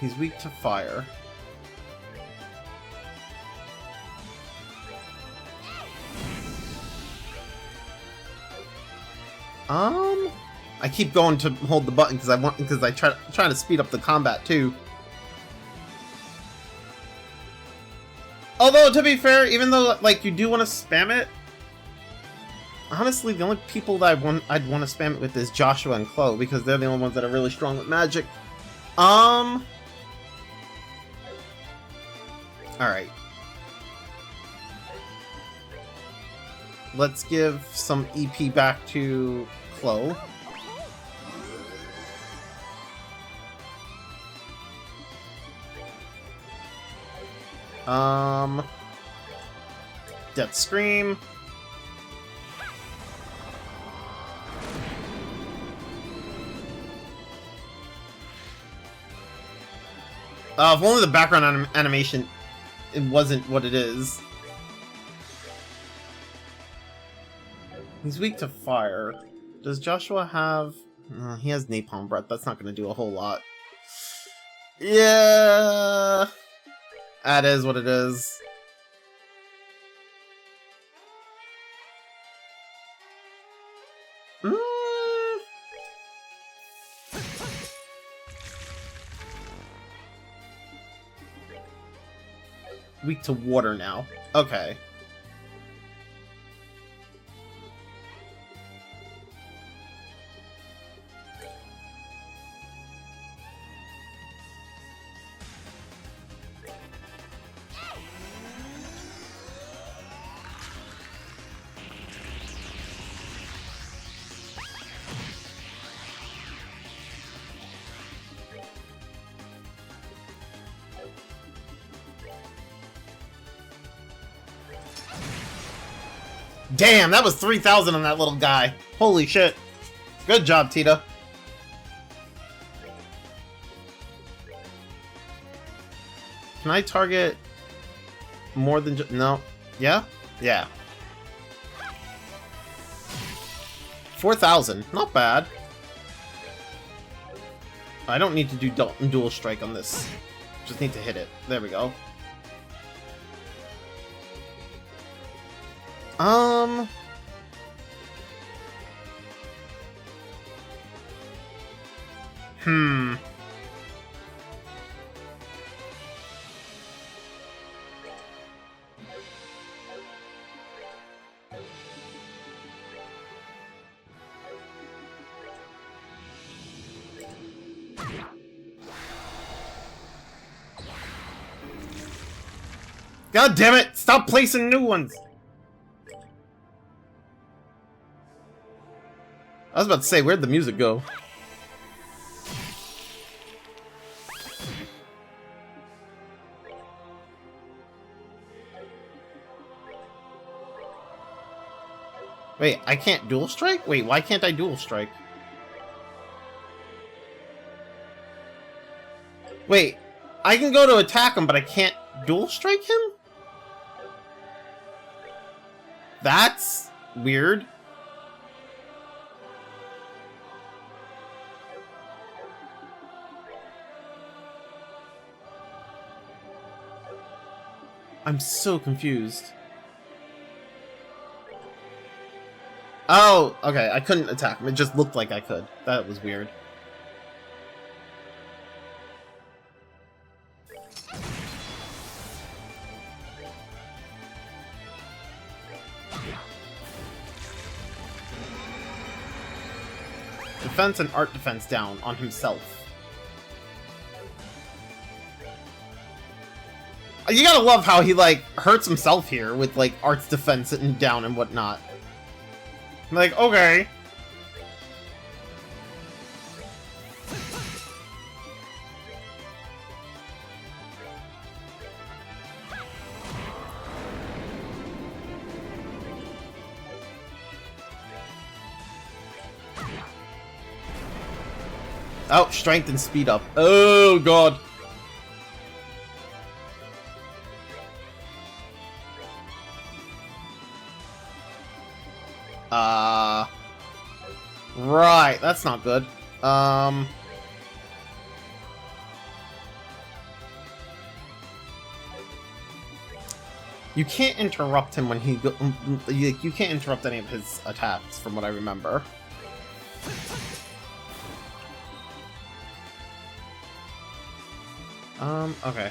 He's weak to fire. I keep going to hold the button because I try to speed up the combat too. Although, to be fair, even though, like, you do want to spam it, honestly, the only people that I'd want to spam it with is Joshua and Chloe, because they're the only ones that are really strong with magic. Alright. Let's give some EP back to Chloe. Death Scream. If only the background animation it wasn't what it is. He's weak to fire. Does Joshua have... he has Napalm Breath. That's not going to do a whole lot. Yeah... That is what it is. Weak to water now. Okay. Damn, that was 3,000 on that little guy. Holy shit. Good job, Tita. Can I target more than just... No. Yeah? Yeah. 4,000. Not bad. I don't need to do dual strike on this. Just need to hit it. There we go. God damn it! Stop placing new ones! I was about to say, where'd the music go? Wait, I can't dual strike? Wait, why can't I dual strike? Wait, I can go to attack him, but I can't dual strike him? That's weird. I'm so confused. Oh, okay, I couldn't attack him. It just looked like I could. That was weird. Defense and art defense down on himself. You gotta love how he, like, hurts himself here with, like, arts defense and down and whatnot. Like, okay. Oh, strength and speed up. Oh, God. Right, that's not good. You can't interrupt him when he you can't interrupt any of his attacks, from what I remember. Okay.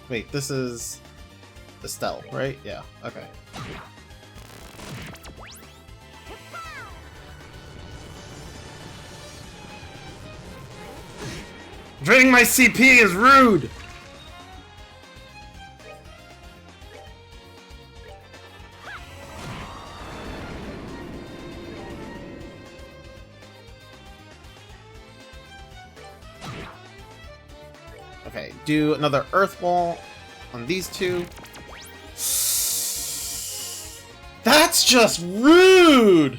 Wait, this is Estelle, right? Yeah, okay. Draining my CP is rude! Okay, do another Earth Wall on these two. That's just rude!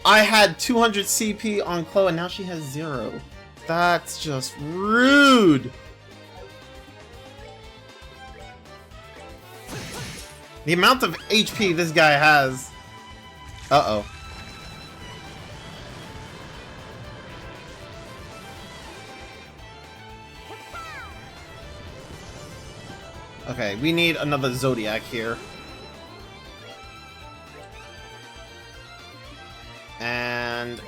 I had 200 CP on Chloe and now she has 0. That's just rude! The amount of HP this guy has... Uh-oh. Okay, we need another Zodiac here. And...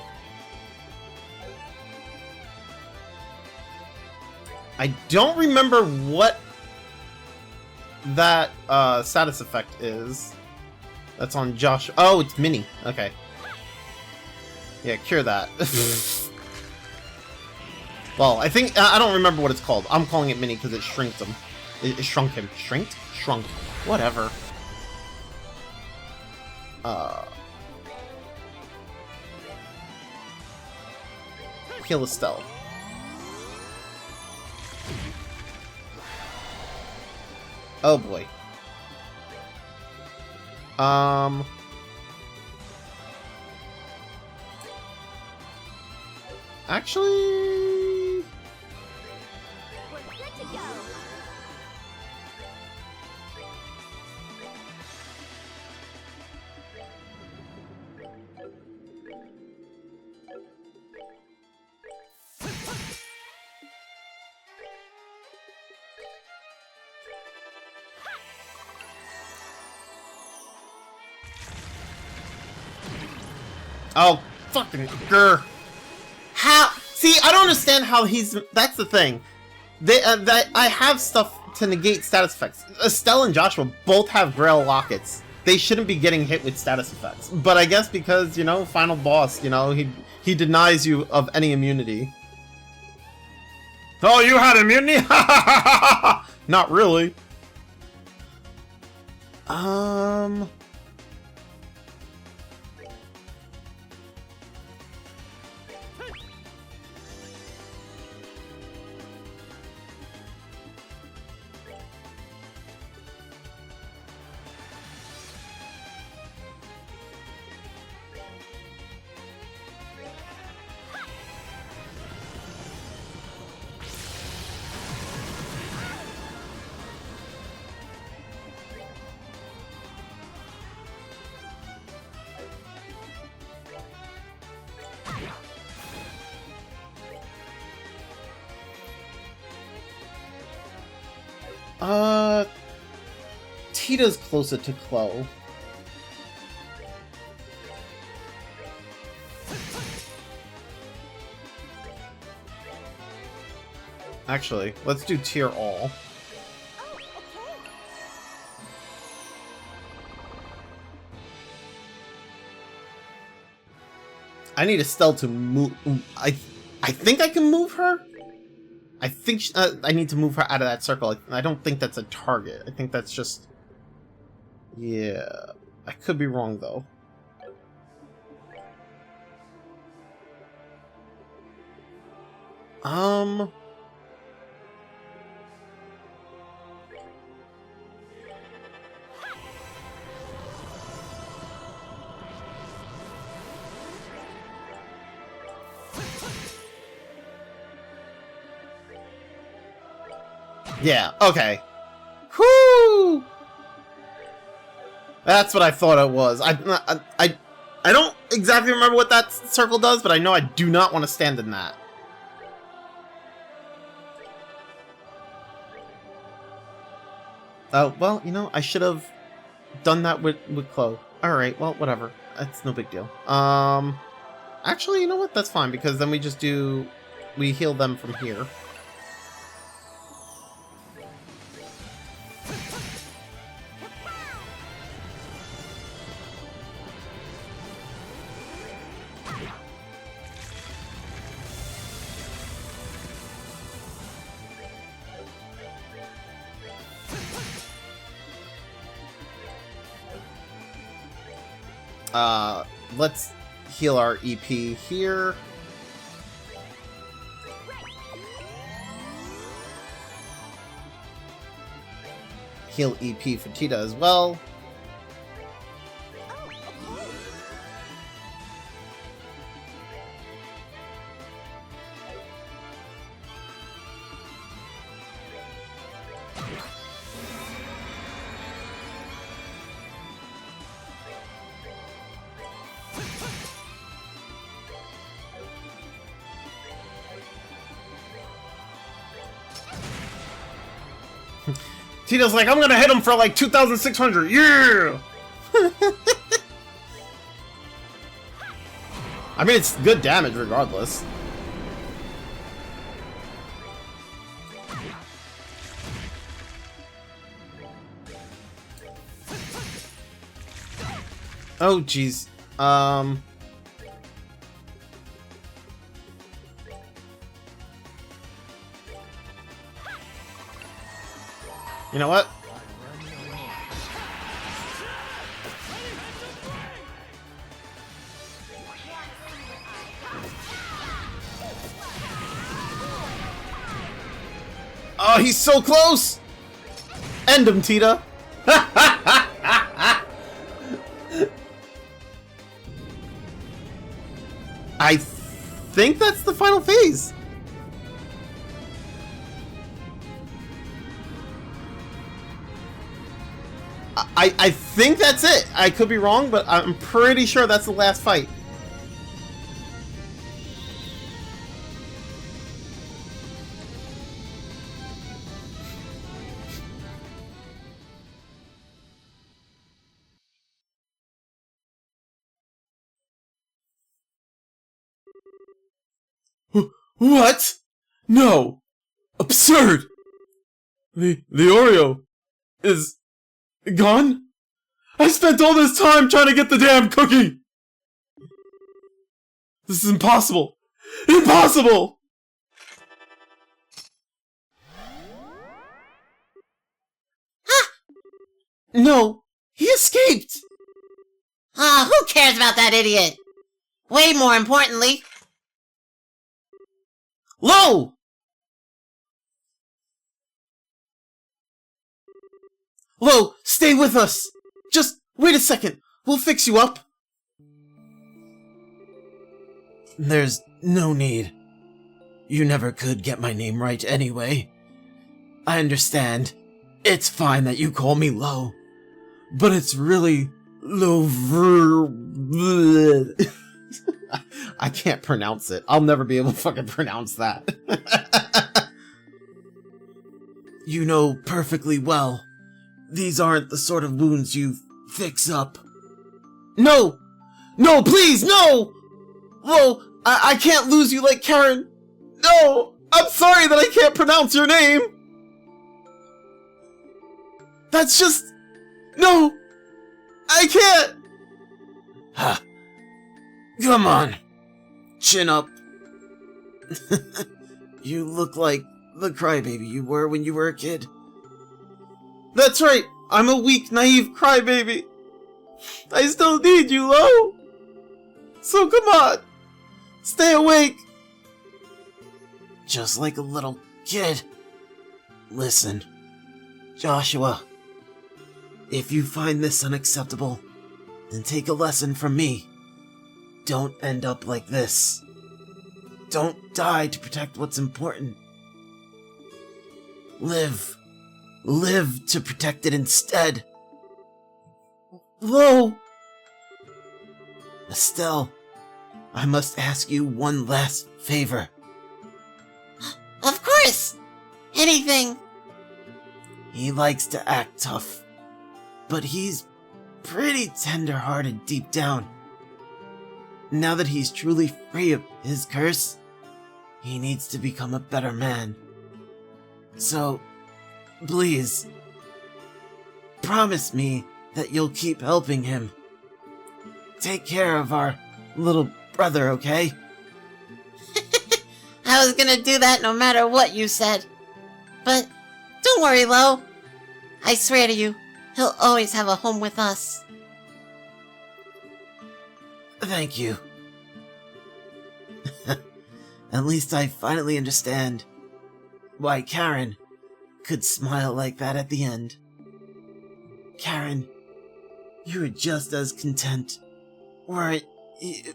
I don't remember what that status effect is. That's on Josh. Oh, it's Minnie. Okay. Yeah, cure that. Well, I think... I don't remember what it's called. I'm calling it Minnie because it shrinked him. It shrunk him. Shrinked? Shrunk. Whatever. Kill Estelle. Oh boy. Actually... We're good to go. Oh, fucking grr. How? See, I don't understand how he's... That's the thing. I have stuff to negate status effects. Estelle and Joshua both have Grail Lockets. They shouldn't be getting hit with status effects. But I guess because, you know, final boss, you know, he denies you of any immunity. Oh, you had immunity? Not really. Tita's closer to Chloe. Actually, let's do tier all. Oh, okay. I need Estelle to move. I think I can move her. I think I need to move her out of that circle. I don't think that's a target. I think that's just... Yeah. I could be wrong, though. Yeah, okay. Whoo! That's what I thought it was. I don't exactly remember what that circle does, but I know I do not want to stand in that. Oh, well, you know, I should have done that with Chloe. Alright, well, whatever. That's no big deal. Actually, you know what? That's fine, because then we just do... We heal them from here. Let's heal our EP here. Heal EP for Tita as well. Oh, okay. Tita's like, I'm gonna hit him for like 2,600. Yeah! I mean, it's good damage regardless. Oh, jeez. You know what? Oh, he's so close! End him, Tita! I think that's the final phase. I think that's it. I could be wrong, but I'm pretty sure that's the last fight. What? No! Absurd! The Oreo is gone? I spent all this time trying to get the damn cookie! This is impossible! Impossible! No, he escaped! Who cares about that idiot? Way more importantly... Lo! Lo, stay with us! Just wait a second. We'll fix you up. There's no need. You never could get my name right anyway. I understand. It's fine that you call me Lo. But it's really I can't pronounce it. I'll never be able to fucking pronounce that. You know perfectly well. These aren't the sort of wounds you fix up. No! No, please, no! Lo, I can't lose you like Karen. No! I'm sorry that I can't pronounce your name! That's just... No! I can't! Ha! Come on! Chin up. You look like the crybaby you were when you were a kid. That's right! I'm a weak, naive crybaby! I still need you, Lo! So come on! Stay awake! Just like a little kid. Listen, Joshua. If you find this unacceptable, then take a lesson from me. Don't end up like this. Don't die to protect what's important. Live. Live to protect it instead. Lo! Estelle, I must ask you one last favor. Of course! Anything! He likes to act tough, but he's pretty tender-hearted deep down. Now that he's truly free of his curse, he needs to become a better man. So, please, promise me that you'll keep helping him. Take care of our little brother, okay? I was gonna do that no matter what you said. But don't worry, Lo. I swear to you, he'll always have a home with us. Thank you. At least I finally understand why Karen could smile like that at the end. Karen, you were just as content, weren't you?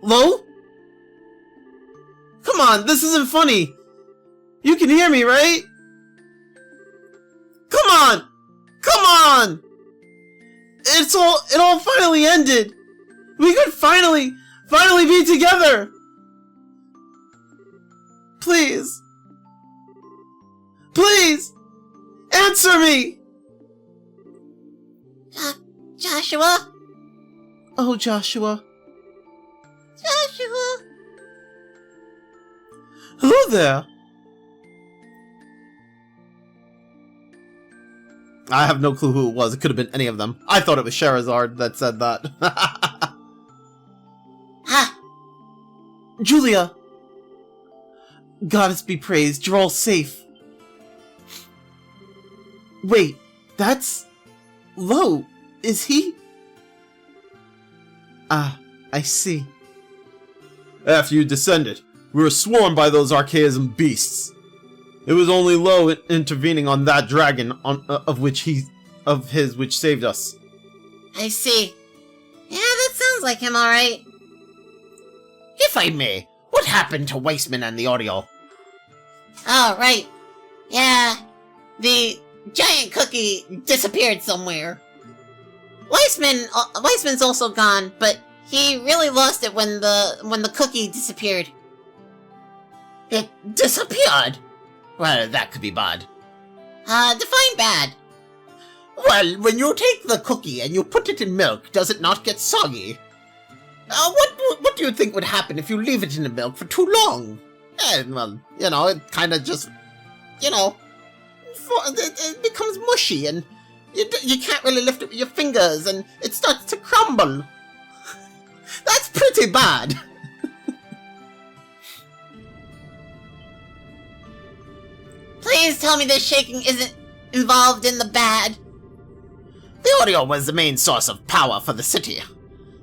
Lo? Come on, this isn't funny. You can hear me, right? Come on! Come on! It all finally ended. We could finally be together. Please. Please! Answer me! Joshua? Oh, Joshua. Joshua? Hello there. I have no clue who it was. It could have been any of them. I thought it was Sherazard that said that. Ha! Julia! Goddess be praised, you're all safe. Wait, that's... Lo, is he? Ah, I see. After you descended, we were swarmed by those archaism beasts. It was only Lo intervening on that dragon of his which saved us. I see. Yeah, that sounds like him, alright. If I may, what happened to Weissman and the audio? Oh, right. Yeah, the giant cookie disappeared somewhere. Weissman's also gone, but he really lost it when the cookie disappeared. It disappeared? Well, that could be bad. Define bad. Well, when you take the cookie and you put it in milk, does it not get soggy? What do you think would happen if you leave it in the milk for too long? Well, it kind of just, it becomes mushy and you can't really lift it with your fingers and it starts to crumble. That's pretty bad. Please tell me this shaking isn't involved in the bad. The audio was the main source of power for the city.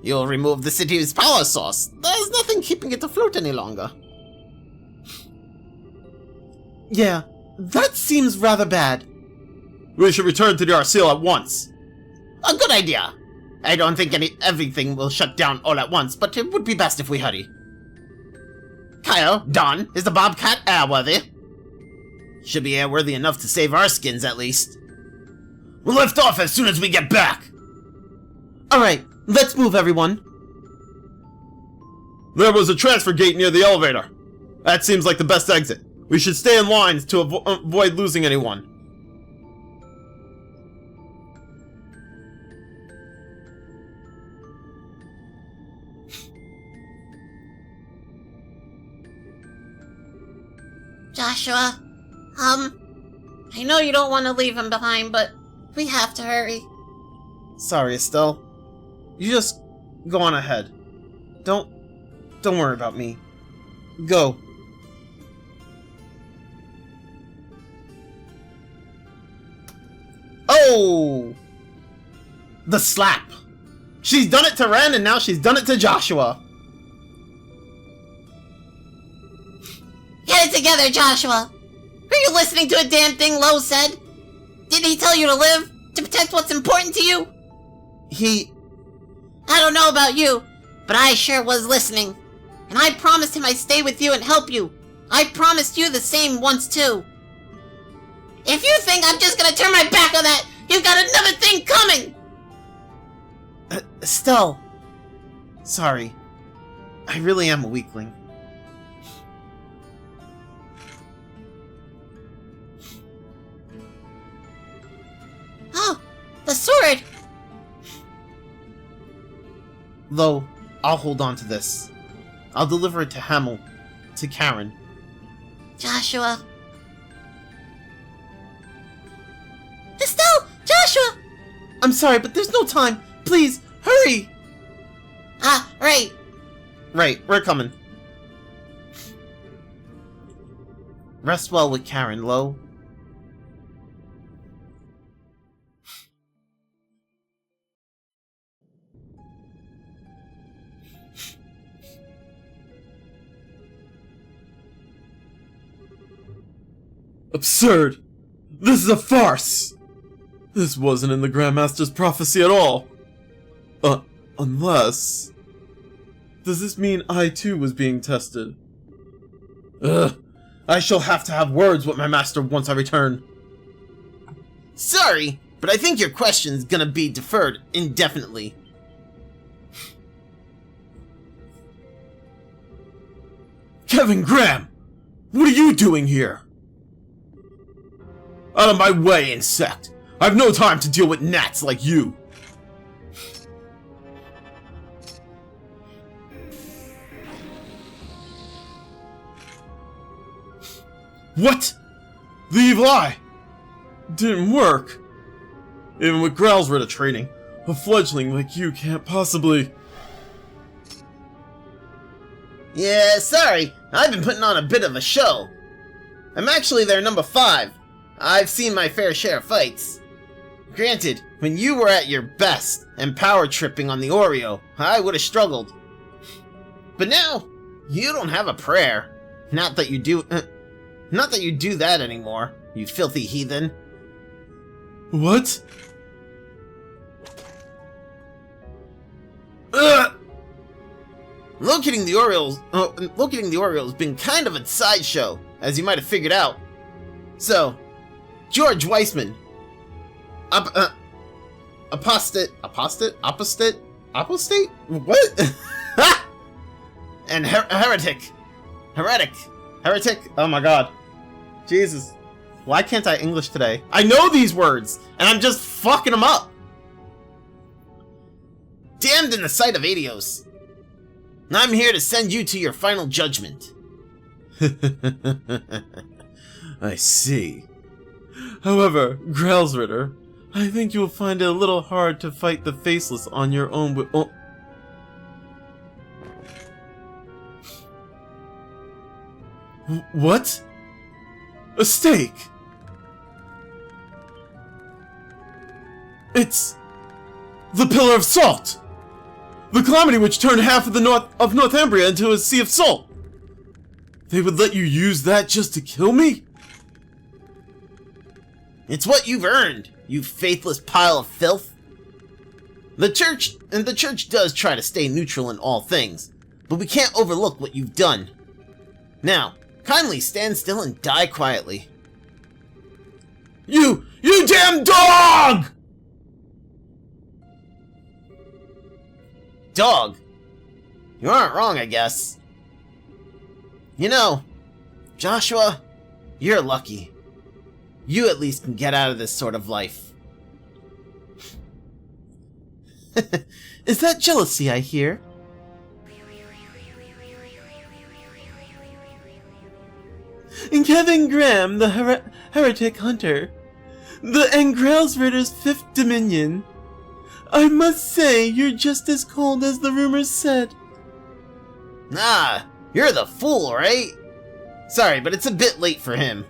You'll remove the city's power source. There's nothing keeping it afloat any longer. Yeah, that seems rather bad. We should return to the Arceal at once. A good idea. I don't think everything will shut down all at once, but it would be best if we hurry. Kyle, Don, is the Bobcat airworthy? Should be airworthy enough to save our skins, at least. We'll lift off as soon as we get back! Alright, let's move, everyone. There was a transfer gate near the elevator. That seems like the best exit. We should stay in lines to avoid losing anyone. Joshua, I know you don't want to leave him behind, but we have to hurry. Sorry, Estelle. You just go on ahead. Don't worry about me. Go. Oh! The slap! She's done it to Ren, and now she's done it to Joshua. Get it together, Joshua! Are you listening to a damn thing Lo said? Did he tell you to live? To protect what's important to you? I don't know about you, but I sure was listening. And I promised him I'd stay with you and help you. I promised you the same once, too. If you think I'm just gonna turn my back on that, you've got another thing coming! Estelle. Sorry. I really am a weakling. Though, I'll hold on to this. I'll deliver it to Hamel, to Karen. Joshua. Estelle! Joshua! I'm sorry, but there's no time. Please, hurry! Ah, right. Right, we're coming. Rest well with Karen, Lo. Absurd! This is a farce! This wasn't in the Grandmaster's prophecy at all. Unless... Does this mean I too was being tested? Ugh. I shall have to have words with my master once I return. Sorry, but I think your question's gonna be deferred indefinitely. Kevin Graham! What are you doing here? Out of my way, insect! I've no time to deal with gnats like you! What? The evil eye! Didn't work. Even with Growl's rid of training, a fledgling like you can't possibly... Yeah, sorry. I've been putting on a bit of a show. I'm actually their number 5. I've seen my fair share of fights. Granted, when you were at your best and power tripping on the Oreo, I would have struggled. But now, you don't have a prayer. Not that you do that anymore, you filthy heathen. What? Ugh! Locating the Orioles has been kind of a sideshow, as you might have figured out. So, George Weissman, apostate? What? And heretic. Oh my god. Jesus. Why can't I English today? I know these words, and I'm just fucking them up. Damned in the sight of Adios. I'm here to send you to your final judgment. I see. However, Growlsritter, I think you'll find it a little hard to fight the Faceless on your own with... Oh. What? A stake! It's... the Pillar of Salt! The calamity which turned half of the Northumbria into a sea of salt! They would let you use that just to kill me? It's what you've earned, you faithless pile of filth. The church does try to stay neutral in all things, but we can't overlook what you've done. Now, kindly stand still and die quietly. You damn dog! Dog? You aren't wrong, I guess. You know, Joshua, you're lucky. You at least can get out of this sort of life. Is that jealousy I hear? And Kevin Graham, the heretic hunter, the Angrelsritter's 5th Dominion. I must say, you're just as cold as the rumors said. Ah, you're the fool, right? Sorry, but it's a bit late for him.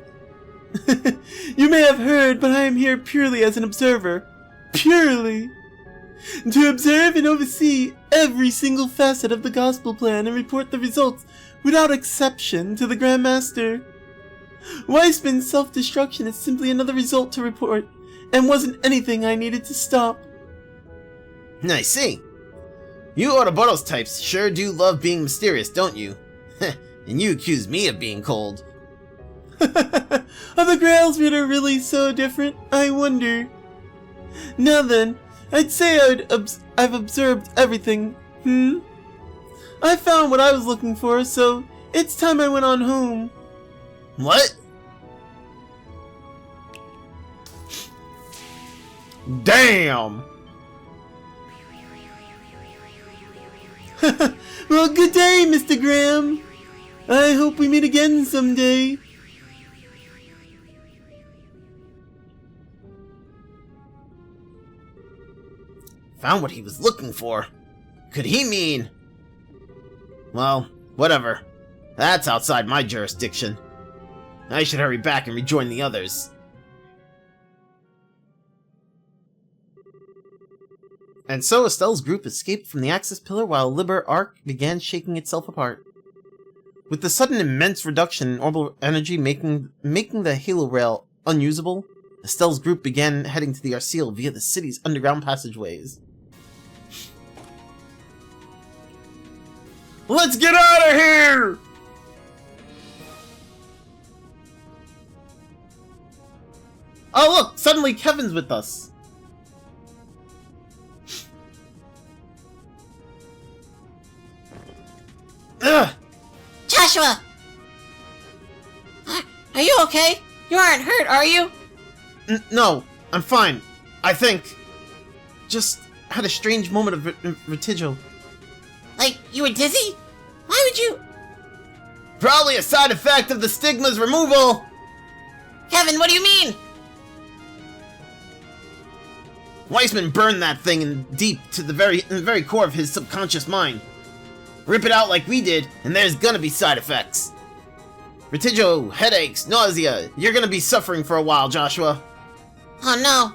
You may have heard, but I am here purely as an observer. Purely! To observe and oversee every single facet of the gospel plan and report the results, without exception, to the Grand Master. Weissman's self-destruction is simply another result to report, and wasn't anything I needed to stop. I see. You Ouroboros types sure do love being mysterious, don't you? And you accuse me of being cold. Are the Growlsritter really so different? I wonder. Now then, I'd say I've observed everything. I found what I was looking for, so it's time I went on home. What? Damn! Well, good day, Mr. Graham. I hope we meet again someday. Found what he was looking for. Could he mean... Well, whatever. That's outside my jurisdiction. I should hurry back and rejoin the others. And so Estelle's group escaped from the Axis Pillar while Liber Arc began shaking itself apart. With the sudden immense reduction in orbital energy making the Halo Rail unusable, Estelle's group began heading to the Arceal via the city's underground passageways. Let's get out of here! Oh look! Suddenly Kevin's with us! Ugh! Joshua! Are you okay? You aren't hurt, are you? No, I'm fine. I think. Just had a strange moment of vertigo. Like, you were dizzy? Why would you... Probably a side effect of the stigma's removal! Kevin, what do you mean? Weissman burned that thing in deep to the very core of his subconscious mind. Rip it out like we did, and there's gonna be side effects. Vertigo, headaches, nausea. You're gonna be suffering for a while, Joshua. Oh no.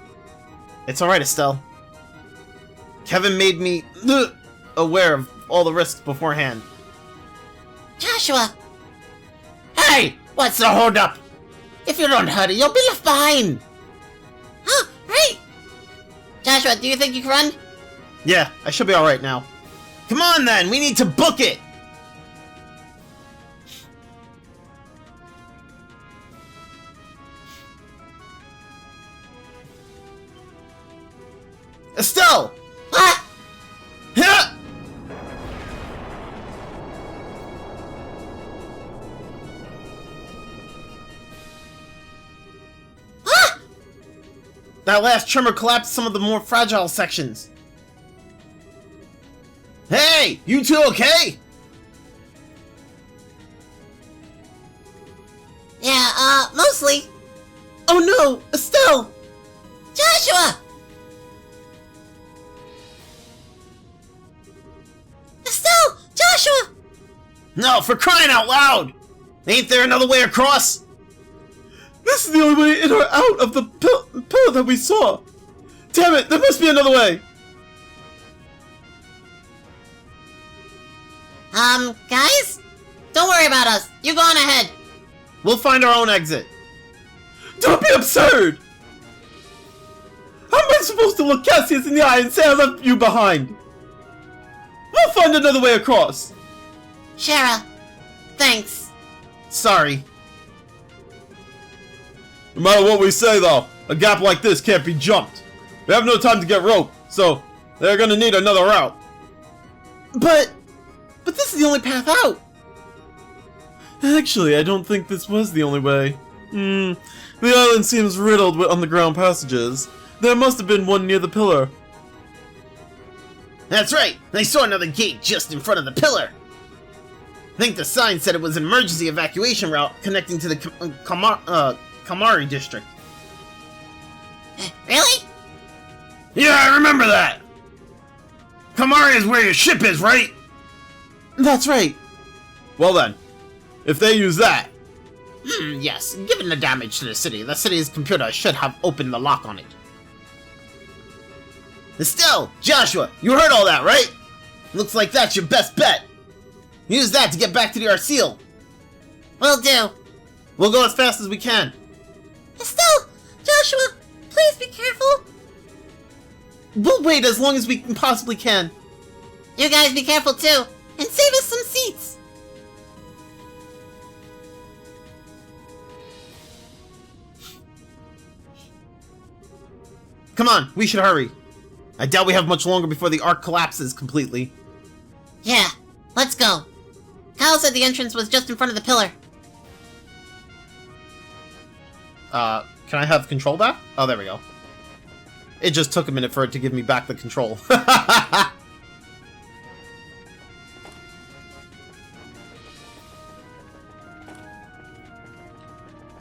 It's alright, Estelle. Kevin made me aware of all the risks beforehand. Joshua! Hey! What's the holdup? If you don't hurry, you'll be left behind! Oh, right! Joshua, do you think you can run? Yeah, I should be alright now. Come on then, we need to book it! Estelle! What? Huh? Ah! That last tremor collapsed some of the more fragile sections. Hey! You two okay? Yeah, mostly. Oh no! Estelle! Joshua! Estelle! Joshua! No, for crying out loud! Ain't there another way across? This is the only way in or out of the pillar that we saw. Damn it, there must be another way. Guys? Don't worry about us. You go on ahead. We'll find our own exit. Don't be absurd! How am I supposed to look Cassius in the eye and say I left you behind? We'll find another way across. Shara, thanks. Sorry. No matter what we say though, a gap like this can't be jumped. We have no time to get rope, so they're gonna need another route. But this is the only path out. Actually, I don't think this was the only way. The island seems riddled with underground passages. There must have been one near the pillar. That's right! I saw another gate just in front of the pillar! I think the sign said it was an emergency evacuation route connecting to the Kamari district. Really? Yeah, I remember that! Kamari is where your ship is, right? That's right. Well then, if they use that... Yes. Given the damage to the city's computer should have opened the lock on it. Estelle! Joshua! You heard all that, right? Looks like that's your best bet! Use that to get back to the Arceal! Will do. We'll go as fast as we can. Estelle! Joshua! Please be careful! We'll wait as long as we possibly can. You guys be careful too! And save us some seats! Come on, we should hurry. I doubt we have much longer before the arc collapses completely. Yeah, let's go. Kyle said the entrance was just in front of the pillar. Can I have control back? Oh, there we go. It just took a minute for it to give me back the control.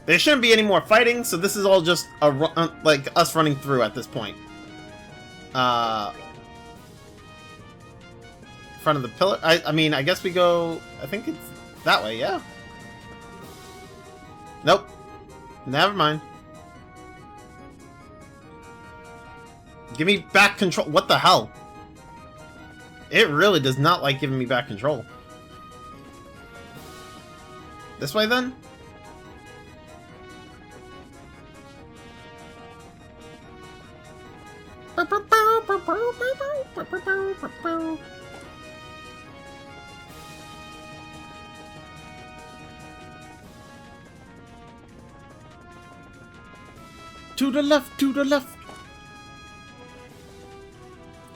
There shouldn't be any more fighting, so this is all just like us running through at this point. Front of the pillar. I mean, I guess we go. I think it's that way. Yeah. Nope. Never mind. Give me back control. What the hell? It really does not like giving me back control. This way, then? To the left, to the left.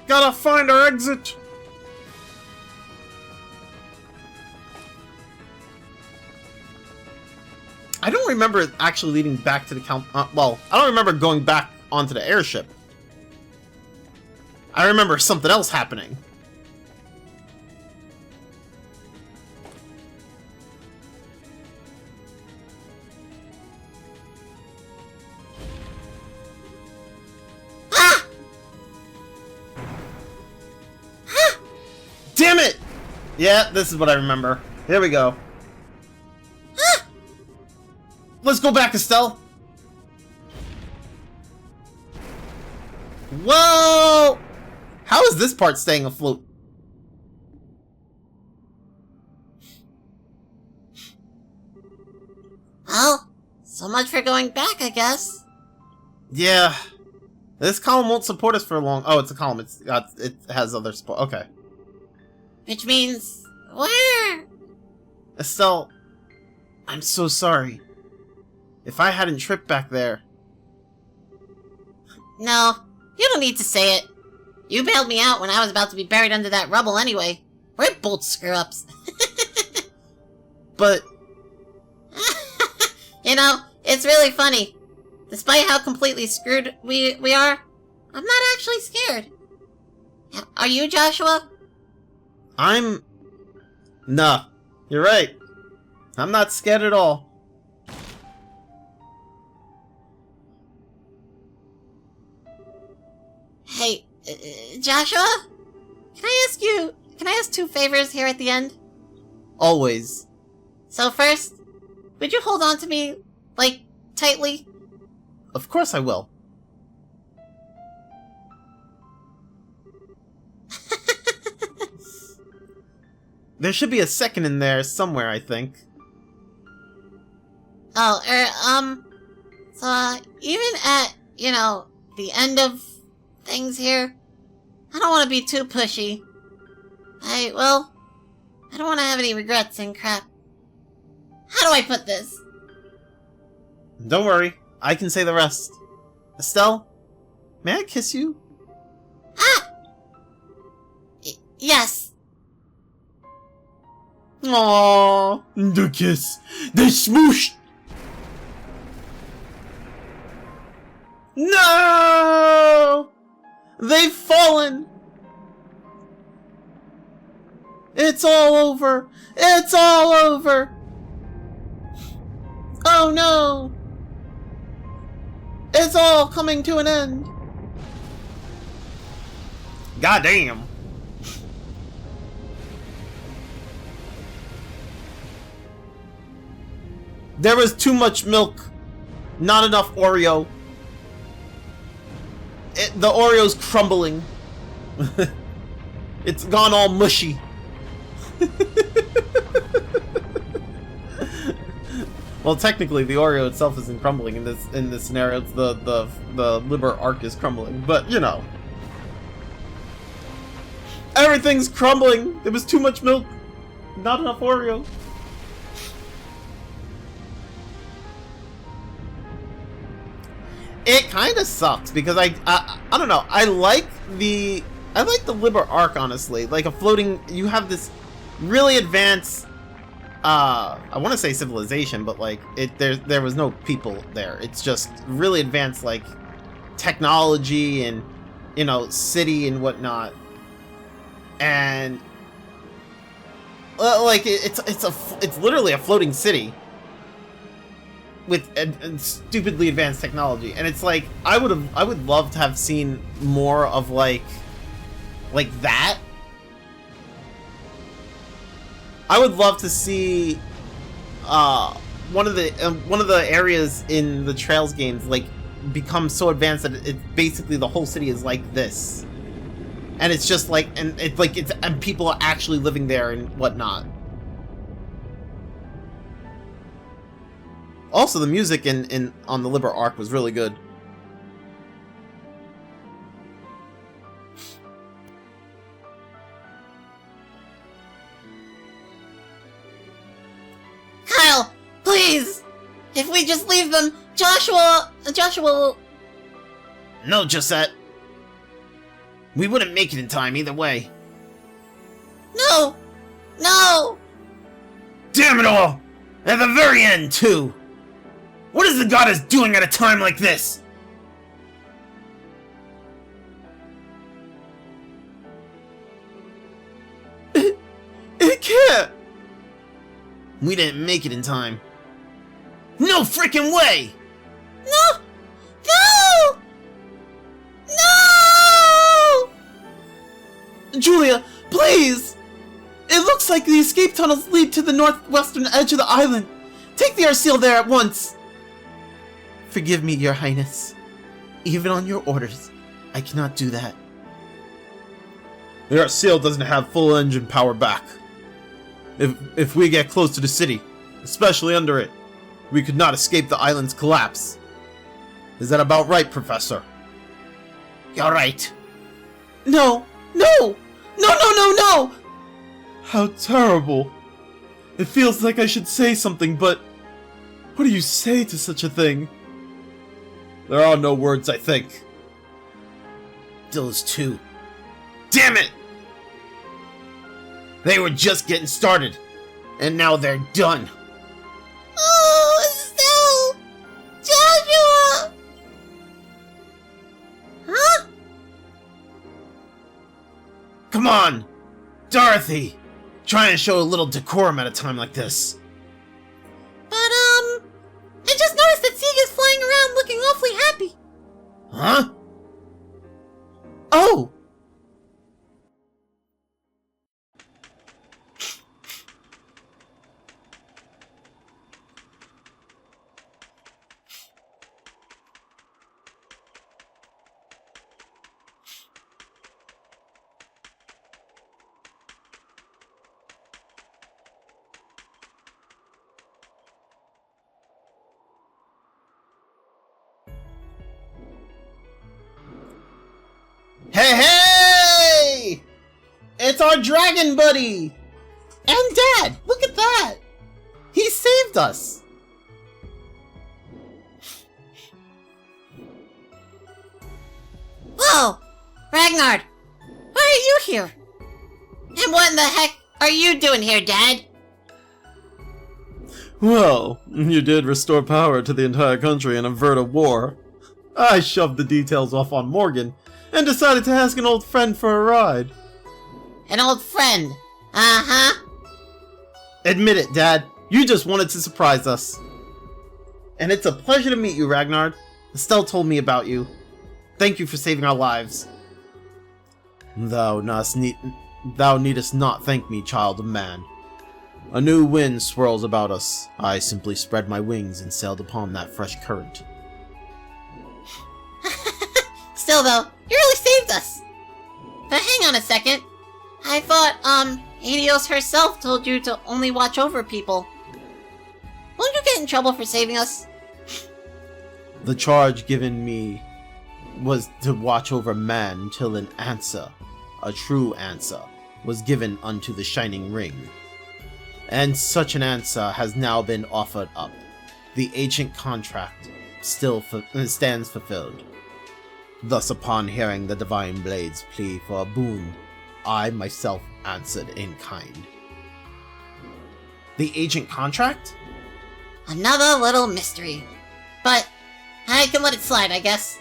Gotta find our exit. I don't remember it actually leading back to the well, I don't remember going back onto the airship. I remember something else happening. Ah! Damn it! Yeah, this is what I remember. Here we go. Let's go back, Estelle. Whoa! How is this part staying afloat? Well, so much for going back, I guess. Yeah. This column won't support us for long. Oh, it's a column. It has other support. Okay. Which means, where? Estelle, I'm so sorry. If I hadn't tripped back there... No, you don't need to say it. You bailed me out when I was about to be buried under that rubble anyway. We're both screw-ups. But... You know, it's really funny. Despite how completely screwed we are, I'm not actually scared. Are you, Joshua? I'm... Nah, you're right. I'm not scared at all. Hey, Joshua? Can I ask two favors here at the end? Always. So first, would you hold on to me, like, tightly? Of course I will. There should be a second in there somewhere, I think. Oh, so, even at, you know, the end of things here, I don't want to be too pushy. I don't want to have any regrets and crap. How do I put this? Don't worry, I can say the rest. Estelle, may I kiss you? Ah! Yes. Aww. The kiss. The smoosh. No! They've fallen! It's all over! It's all over! Oh no! It's all coming to an end! Goddamn! There was too much milk. Not enough Oreo. The Oreo's crumbling. It's gone all mushy. Well, technically, the Oreo itself isn't crumbling in this scenario. It's the liber arc is crumbling, but you know, everything's crumbling. There was too much milk, not enough Oreo. It kind of sucks because I don't know. I like the liber arc, honestly. Like a floating, you have this really advanced. I want to say civilization, but like there was no people there. It's just really advanced, like technology and you know city and whatnot. And like it's literally a floating city. with stupidly advanced technology, and it's like I would love to have seen more of like that. I would love to see one of the areas in the Trails games like become so advanced that it basically the whole city is like this, and it's just like and people are actually living there and whatnot. Also, the music in on the Liber Arc was really good. Kyle, please! If we just leave them, Joshua will... No, Josette. We wouldn't make it in time either way. No! No! Damn it all! At the very end, too! What is the goddess doing at a time like this? It can't! We didn't make it in time. No freaking way! No! No! No! Julia, please! It looks like the escape tunnels lead to the northwestern edge of the island. Take the Arseal there at once! Forgive me, Your Highness. Even on your orders, I cannot do that. The Arseal doesn't have full engine power back. If we get close to the city, especially under it, we could not escape the island's collapse. Is that about right, Professor? You're right. No! No! No, no, no, no! How terrible. It feels like I should say something, but what do you say to such a thing? There are no words, I think. Those two. Damn it! They were just getting started, and now they're done. Oh, Estelle! Joshua! Huh? Come on! Dorothy! Try and show a little decorum at a time like this. But, I just noticed that Sieg is flying around looking awfully happy. Huh? Oh! Hey, hey! It's our dragon buddy! And Dad! Look at that! He saved us! Whoa! Ragnar! Why are you here? And what in the heck are you doing here, Dad? Well, you did restore power to the entire country and avert a war. I shoved the details off on Morgan and decided to ask an old friend for a ride. An old friend. Uh-huh. Admit it, Dad. You just wanted to surprise us. And it's a pleasure to meet you, Ragnar. Estelle told me about you. Thank you for saving our lives. Thou needest not thank me, child of man. A new wind swirls about us. I simply spread my wings and sailed upon that fresh current. Still, though, you really saved us. But hang on a second. I thought, Adios herself told you to only watch over people. Won't you get in trouble for saving us? The charge given me was to watch over man until an answer, a true answer, was given unto the Shining Ring. And such an answer has now been offered up. The ancient contract still stands fulfilled. Thus, upon hearing the Divine Blade's plea for a boon, I myself answered in kind. The ancient contract? Another little mystery. But I can let it slide, I guess.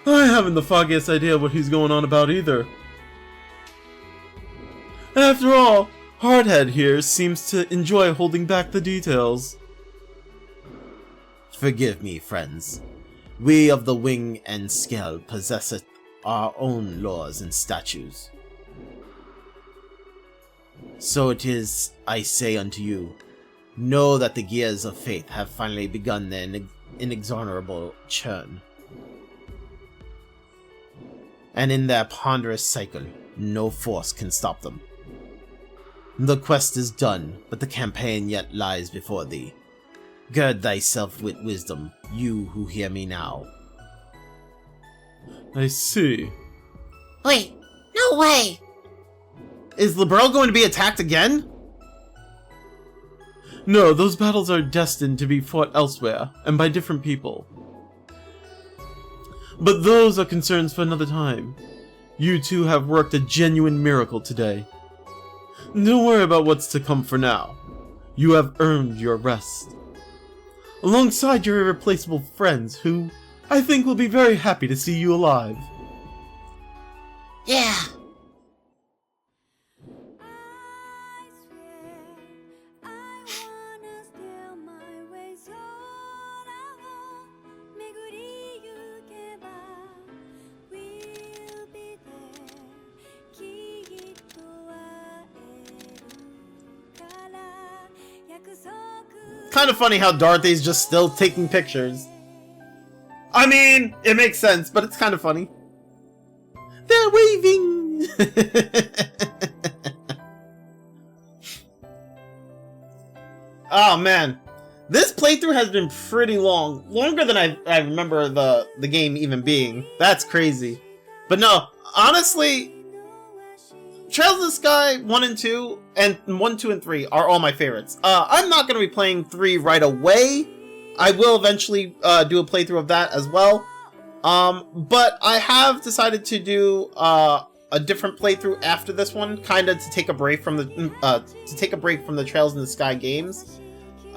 I haven't the foggiest idea what he's going on about either. After all, Hardhead here seems to enjoy holding back the details. Forgive me, friends. We of the Wing and Scale possesseth our own laws and statutes. So it is, I say unto you, know that the gears of fate have finally begun their inexorable churn. And in their ponderous cycle, no force can stop them. The quest is done, but the campaign yet lies before thee. Gird thyself with wisdom, you who hear me now. I see. Wait, no way! Is Liberl going to be attacked again? No, those battles are destined to be fought elsewhere, and by different people. But those are concerns for another time. You two have worked a genuine miracle today. Don't worry about what's to come for now. You have earned your rest. Alongside your irreplaceable friends, who I think will be very happy to see you alive. Yeah. Kind of funny how Dorothy's just still taking pictures. I mean, it makes sense, but it's kind of funny. They're waving! Oh man. This playthrough has been pretty long. Longer than I remember the game even being. That's crazy. But no, honestly, Trails in the Sky 1 and 2, and 1, 2, and 3 are all my favorites. I'm not going to be playing 3 right away. I will eventually do a playthrough of that as well. But I have decided to do a different playthrough after this one, kind of to take a break from the Trails in the Sky games.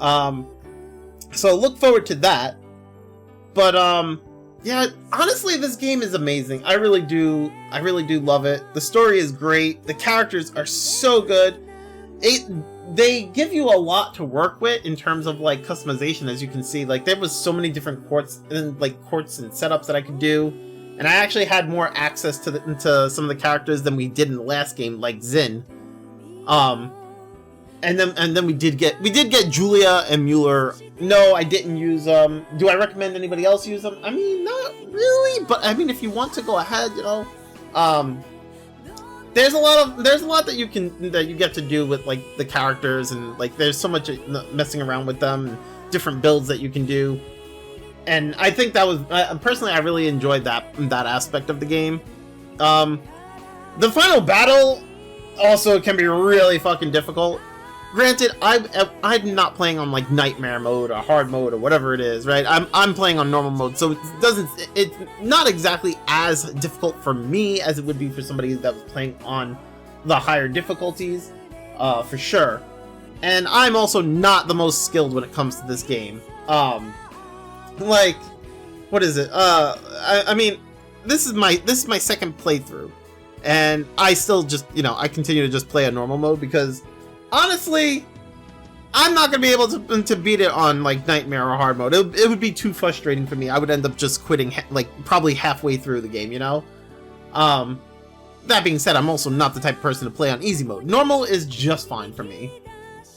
So look forward to that. But yeah, honestly, this game is amazing. I really do love it. The story is great. The characters are so good. They give you a lot to work with in terms of like customization, as you can see. Like there was so many different quartz and setups that I could do, and I actually had more access to some of the characters than we did in the last game, like Zin. And then we did get Julia and Mueller. No, I didn't use them. Do I recommend anybody else use them? I mean, not really, but I mean, if you want to go ahead, you know, there's a lot that you get to do with like the characters, and like there's so much messing around with them, and different builds that you can do. And I think that was personally, I really enjoyed that aspect of the game. The final battle also can be really fucking difficult. Granted, I'm not playing on like nightmare mode or hard mode or whatever it is, right? I'm playing on normal mode, so it's not exactly as difficult for me as it would be for somebody that was playing on the higher difficulties, for sure. And I'm also not the most skilled when it comes to this game. Like, what is it? I mean, this is my second playthrough, and I still just, you know, I continue to just play a normal mode because honestly, I'm not gonna be able to beat it on like nightmare or hard mode. It would be too frustrating for me. I would end up just quitting like probably halfway through the game, you know. That being said, I'm also not the type of person to play on easy mode. Normal is just fine for me.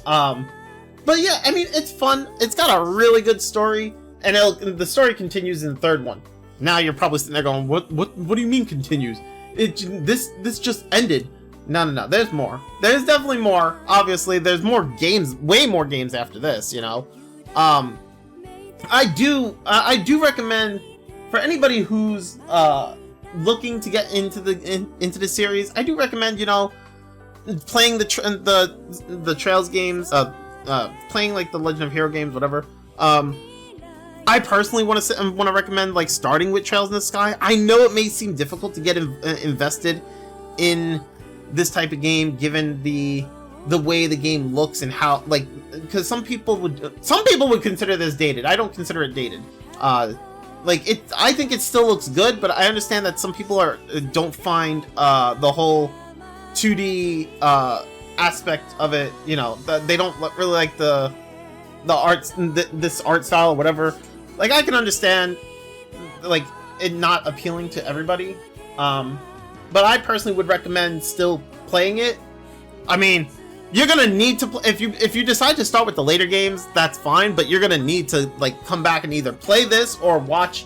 But yeah, I mean, it's fun. It's got a really good story, and the story continues in the third one. Now you're probably sitting there going, what do you mean continues? This just ended. No, there's more. There's definitely more. Obviously, there's more games, way more games after this, you know. I do recommend for anybody who's looking to get into the series. I do recommend, you know, playing the Trails games, playing like the Legend of Hero games, whatever. I personally want to recommend like starting with Trails in the Sky. I know it may seem difficult to get invested in this type of game, given the way the game looks and how, like, because some people would consider this dated. I don't consider it dated. Like it, I think it still looks good, but I understand that some people don't find the whole 2D aspect of it, you know, they don't really like the arts, this art style or whatever. Like, I can understand, like, it not appealing to everybody. But I personally would recommend still playing it. I mean, you're gonna need to if you decide to start with the later games, that's fine, but you're gonna need to like come back and either play this or watch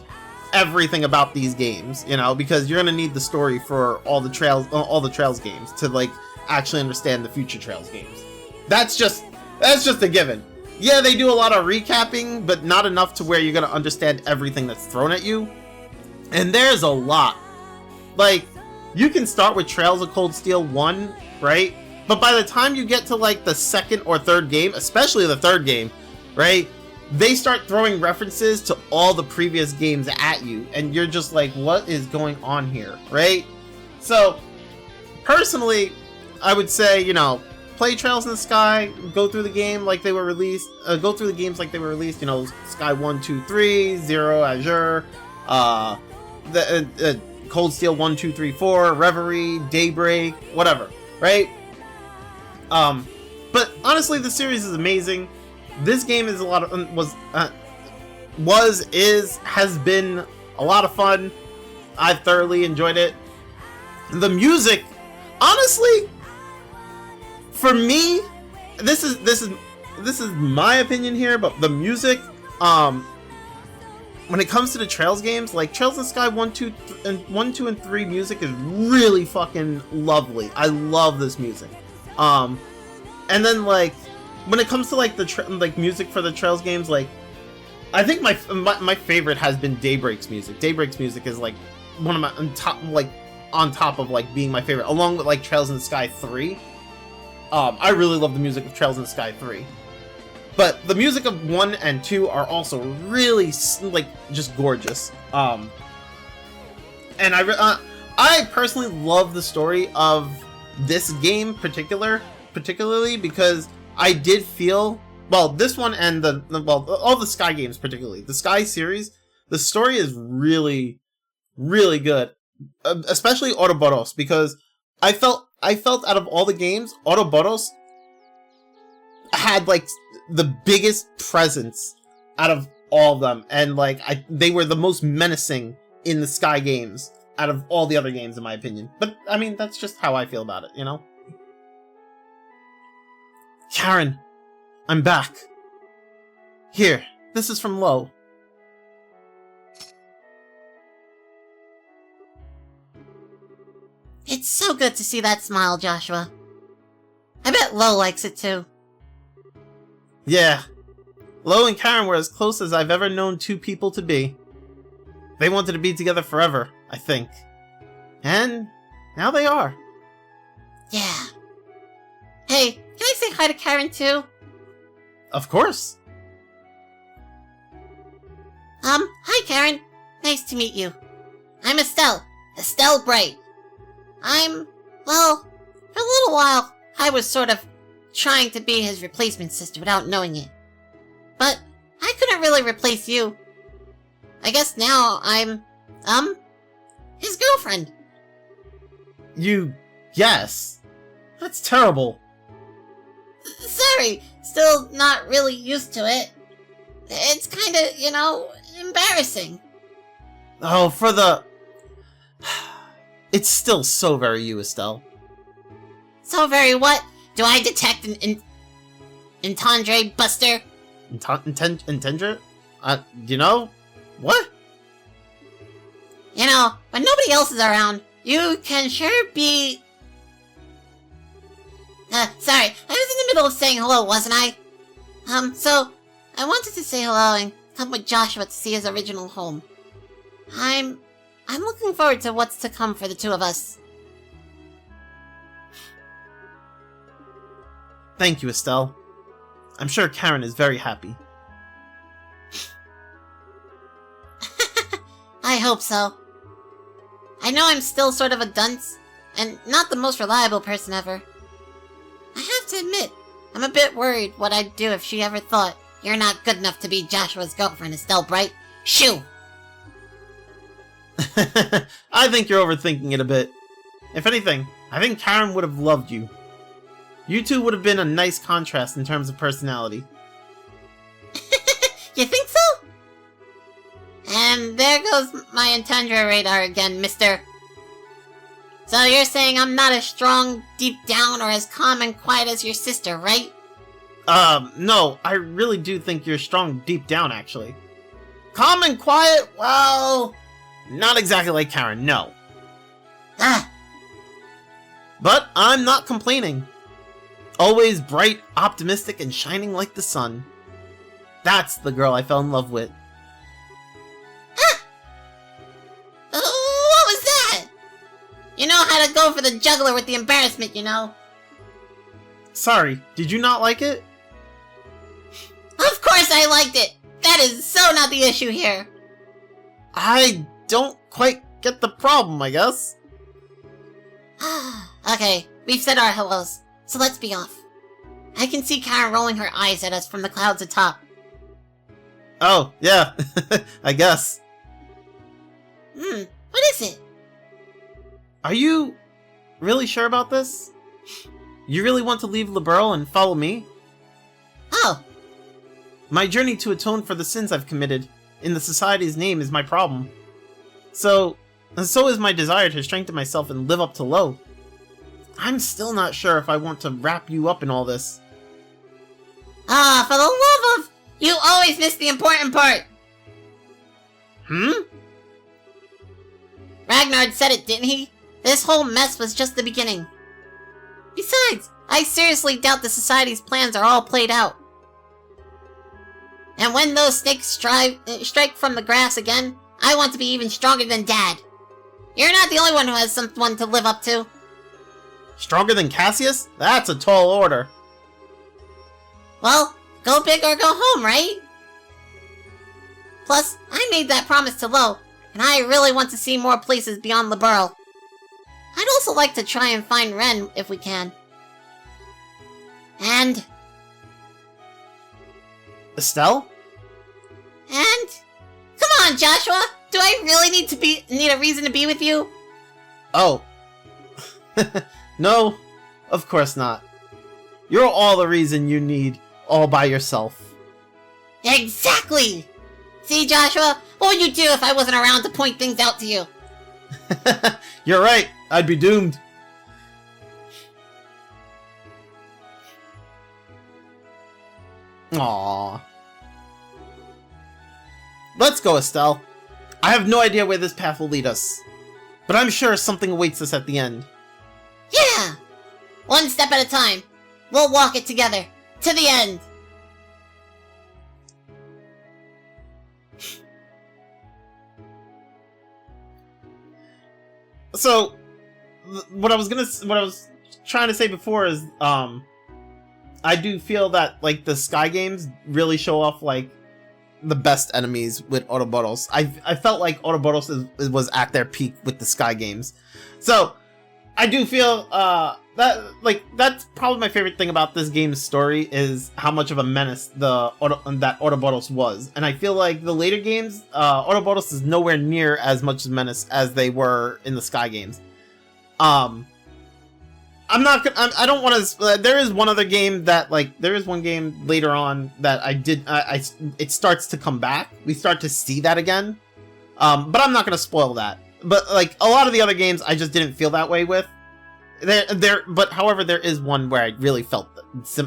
everything about these games, you know, because you're gonna need the story for all the Trails games to like actually understand the future Trails games. That's just a given. Yeah, they do a lot of recapping, but not enough to where you're gonna understand everything that's thrown at you. And there's a lot. Like, you can start with Trails of Cold Steel 1, right? But by the time you get to like the second or third game, especially the third game, right? They start throwing references to all the previous games at you, and you're just like, what is going on here, right? So, personally, I would say, you know, play Trails in the Sky, go through the game like they were released, go through the games like they were released, you know, Sky 1, 2, 3, Zero, Azure, the Cold Steel 1, 2, 3, 4, Reverie, Daybreak, whatever, right? But honestly, the series is amazing. This game is a lot of has been a lot of fun. I thoroughly enjoyed it. The music, honestly, for me, this is my opinion here, but the music, when it comes to the Trails games, like Trails in the Sky 1, 2, and 3 music is really fucking lovely. I love this music. And then like when it comes to like the music for the Trails games, like I think my favorite has been Daybreak's music. Daybreak's music is like one of my on top of like being my favorite, along with like Trails in the Sky 3. I really love the music of Trails in the Sky 3. But the music of 1 and 2 are also really like just gorgeous. And I personally love the story of this game particularly because I did feel, well, this one and all the Sky games particularly, the Sky series, the story is really, really good, especially Ouroboros, because I felt out of all the games, Ouroboros had like the biggest presence out of all of them, and like they were the most menacing in the Sky games out of all the other games, in my opinion. But I mean, that's just how I feel about it, you know? Karen, I'm back. Here, this is from Lo. It's so good to see that smile, Joshua. I bet Lo likes it too. Yeah. Lo and Karen were as close as I've ever known two people to be. They wanted to be together forever, I think. And now they are. Yeah. Hey, can I say hi to Karen too? Of course. Hi Karen. Nice to meet you. I'm Estelle. Estelle Bright. Well, for a little while, I was sort of trying to be his replacement sister without knowing it. But I couldn't really replace you. I guess now I'm, his girlfriend. You guess? That's terrible. Sorry, still not really used to it. It's kinda, embarrassing. Oh, It's still so very you, Estelle. So very what? Do I detect an entendre, Buster? Entendre? What? When nobody else is around, you can sure be... sorry, I was in the middle of saying hello, wasn't I? So, I wanted to say hello and come with Joshua to see his original home. I'm looking forward to what's to come for the two of us. Thank you, Estelle. I'm sure Karen is very happy. I hope so. I know I'm still sort of a dunce, and not the most reliable person ever. I have to admit, I'm a bit worried what I'd do if she ever thought you're not good enough to be Joshua's girlfriend, Estelle Bright. Shoo! I think you're overthinking it a bit. If anything, I think Karen would have loved you. You two would have been a nice contrast in terms of personality. You think so? And there goes my entendre radar again, mister. So you're saying I'm not as strong deep down or as calm and quiet as your sister, right? No, I really do think you're strong deep down, actually. Calm and quiet? Well, not exactly like Karen, no. Ah, But I'm not complaining. Always bright, optimistic, and shining like the sun. That's the girl I fell in love with. what was that? You know how to go for the juggler with the embarrassment, you know? Sorry, did you not like it? Of course I liked it! That is so not the issue here. I don't quite get the problem, I guess. Okay, we've said our hellos, so let's be off. I can see Karen rolling her eyes at us from the clouds atop. Oh, yeah, I guess. What is it? Are you really sure about this? You really want to leave Liberl and follow me? Oh, My journey to atone for the sins I've committed in the society's name is my problem. So is my desire to strengthen myself and live up to Lo. I'm still not sure if I want to wrap you up in all this. for the love of... You always miss the important part! Ragnar said it, didn't he? This whole mess was just the beginning. Besides, I seriously doubt the Society's plans are all played out. And when those snakes strike from the grass again, I want to be even stronger than Dad. You're not the only one who has someone to live up to. Stronger than Cassius? That's a tall order. Well, go big or go home, right? Plus, I made that promise to Lo, and I really want to see more places beyond Liberl. I'd also like to try and find Ren if we can. And... Estelle? And... Come on, Joshua! Do I really need a reason to be with you? Oh. No, of course not. You're all the reason you need all by yourself. Exactly! See, Joshua? What would you do if I wasn't around to point things out to you? You're right. I'd be doomed. Aww. Let's go, Estelle. I have no idea where this path will lead us, but I'm sure something awaits us at the end. Yeah! One step at a time. We'll walk it together. To the end. So, what I was trying to say before is, I do feel that, like, the Sky games really show off, like, the best enemies with Autobottles. I felt like Autobottles was at their peak with the Sky games. So, I do feel, that, like, that's probably my favorite thing about this game's story is how much of a menace that Autobottles was. And I feel like the later games, Autobottles is nowhere near as much of a menace as they were in the Sky games. I'm not gonna, I don't want to, there is one other game that, like, there is one game later on that it starts to come back. We start to see that again. But I'm not gonna spoil that. But, like, a lot of the other games I just didn't feel that way with. But however, there is one where I really felt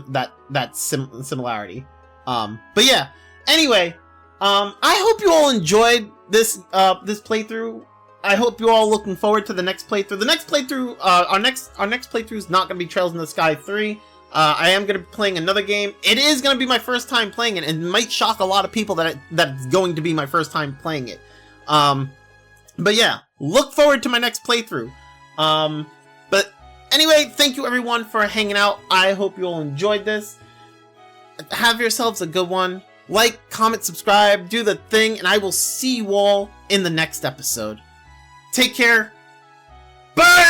that similarity. But yeah, anyway, I hope you all enjoyed this playthrough. I hope you're all looking forward to the next playthrough. The next playthrough, our next playthrough is not going to be Trails in the Sky 3. I am going to be playing another game. It is going to be my first time playing it, and it might shock a lot of people that it's going to be my first time playing it. But yeah, look forward to my next playthrough. But anyway, thank you everyone for hanging out. I hope you all enjoyed this. Have yourselves a good one. Like, comment, subscribe, do the thing, and I will see you all in the next episode. Take care. Bye!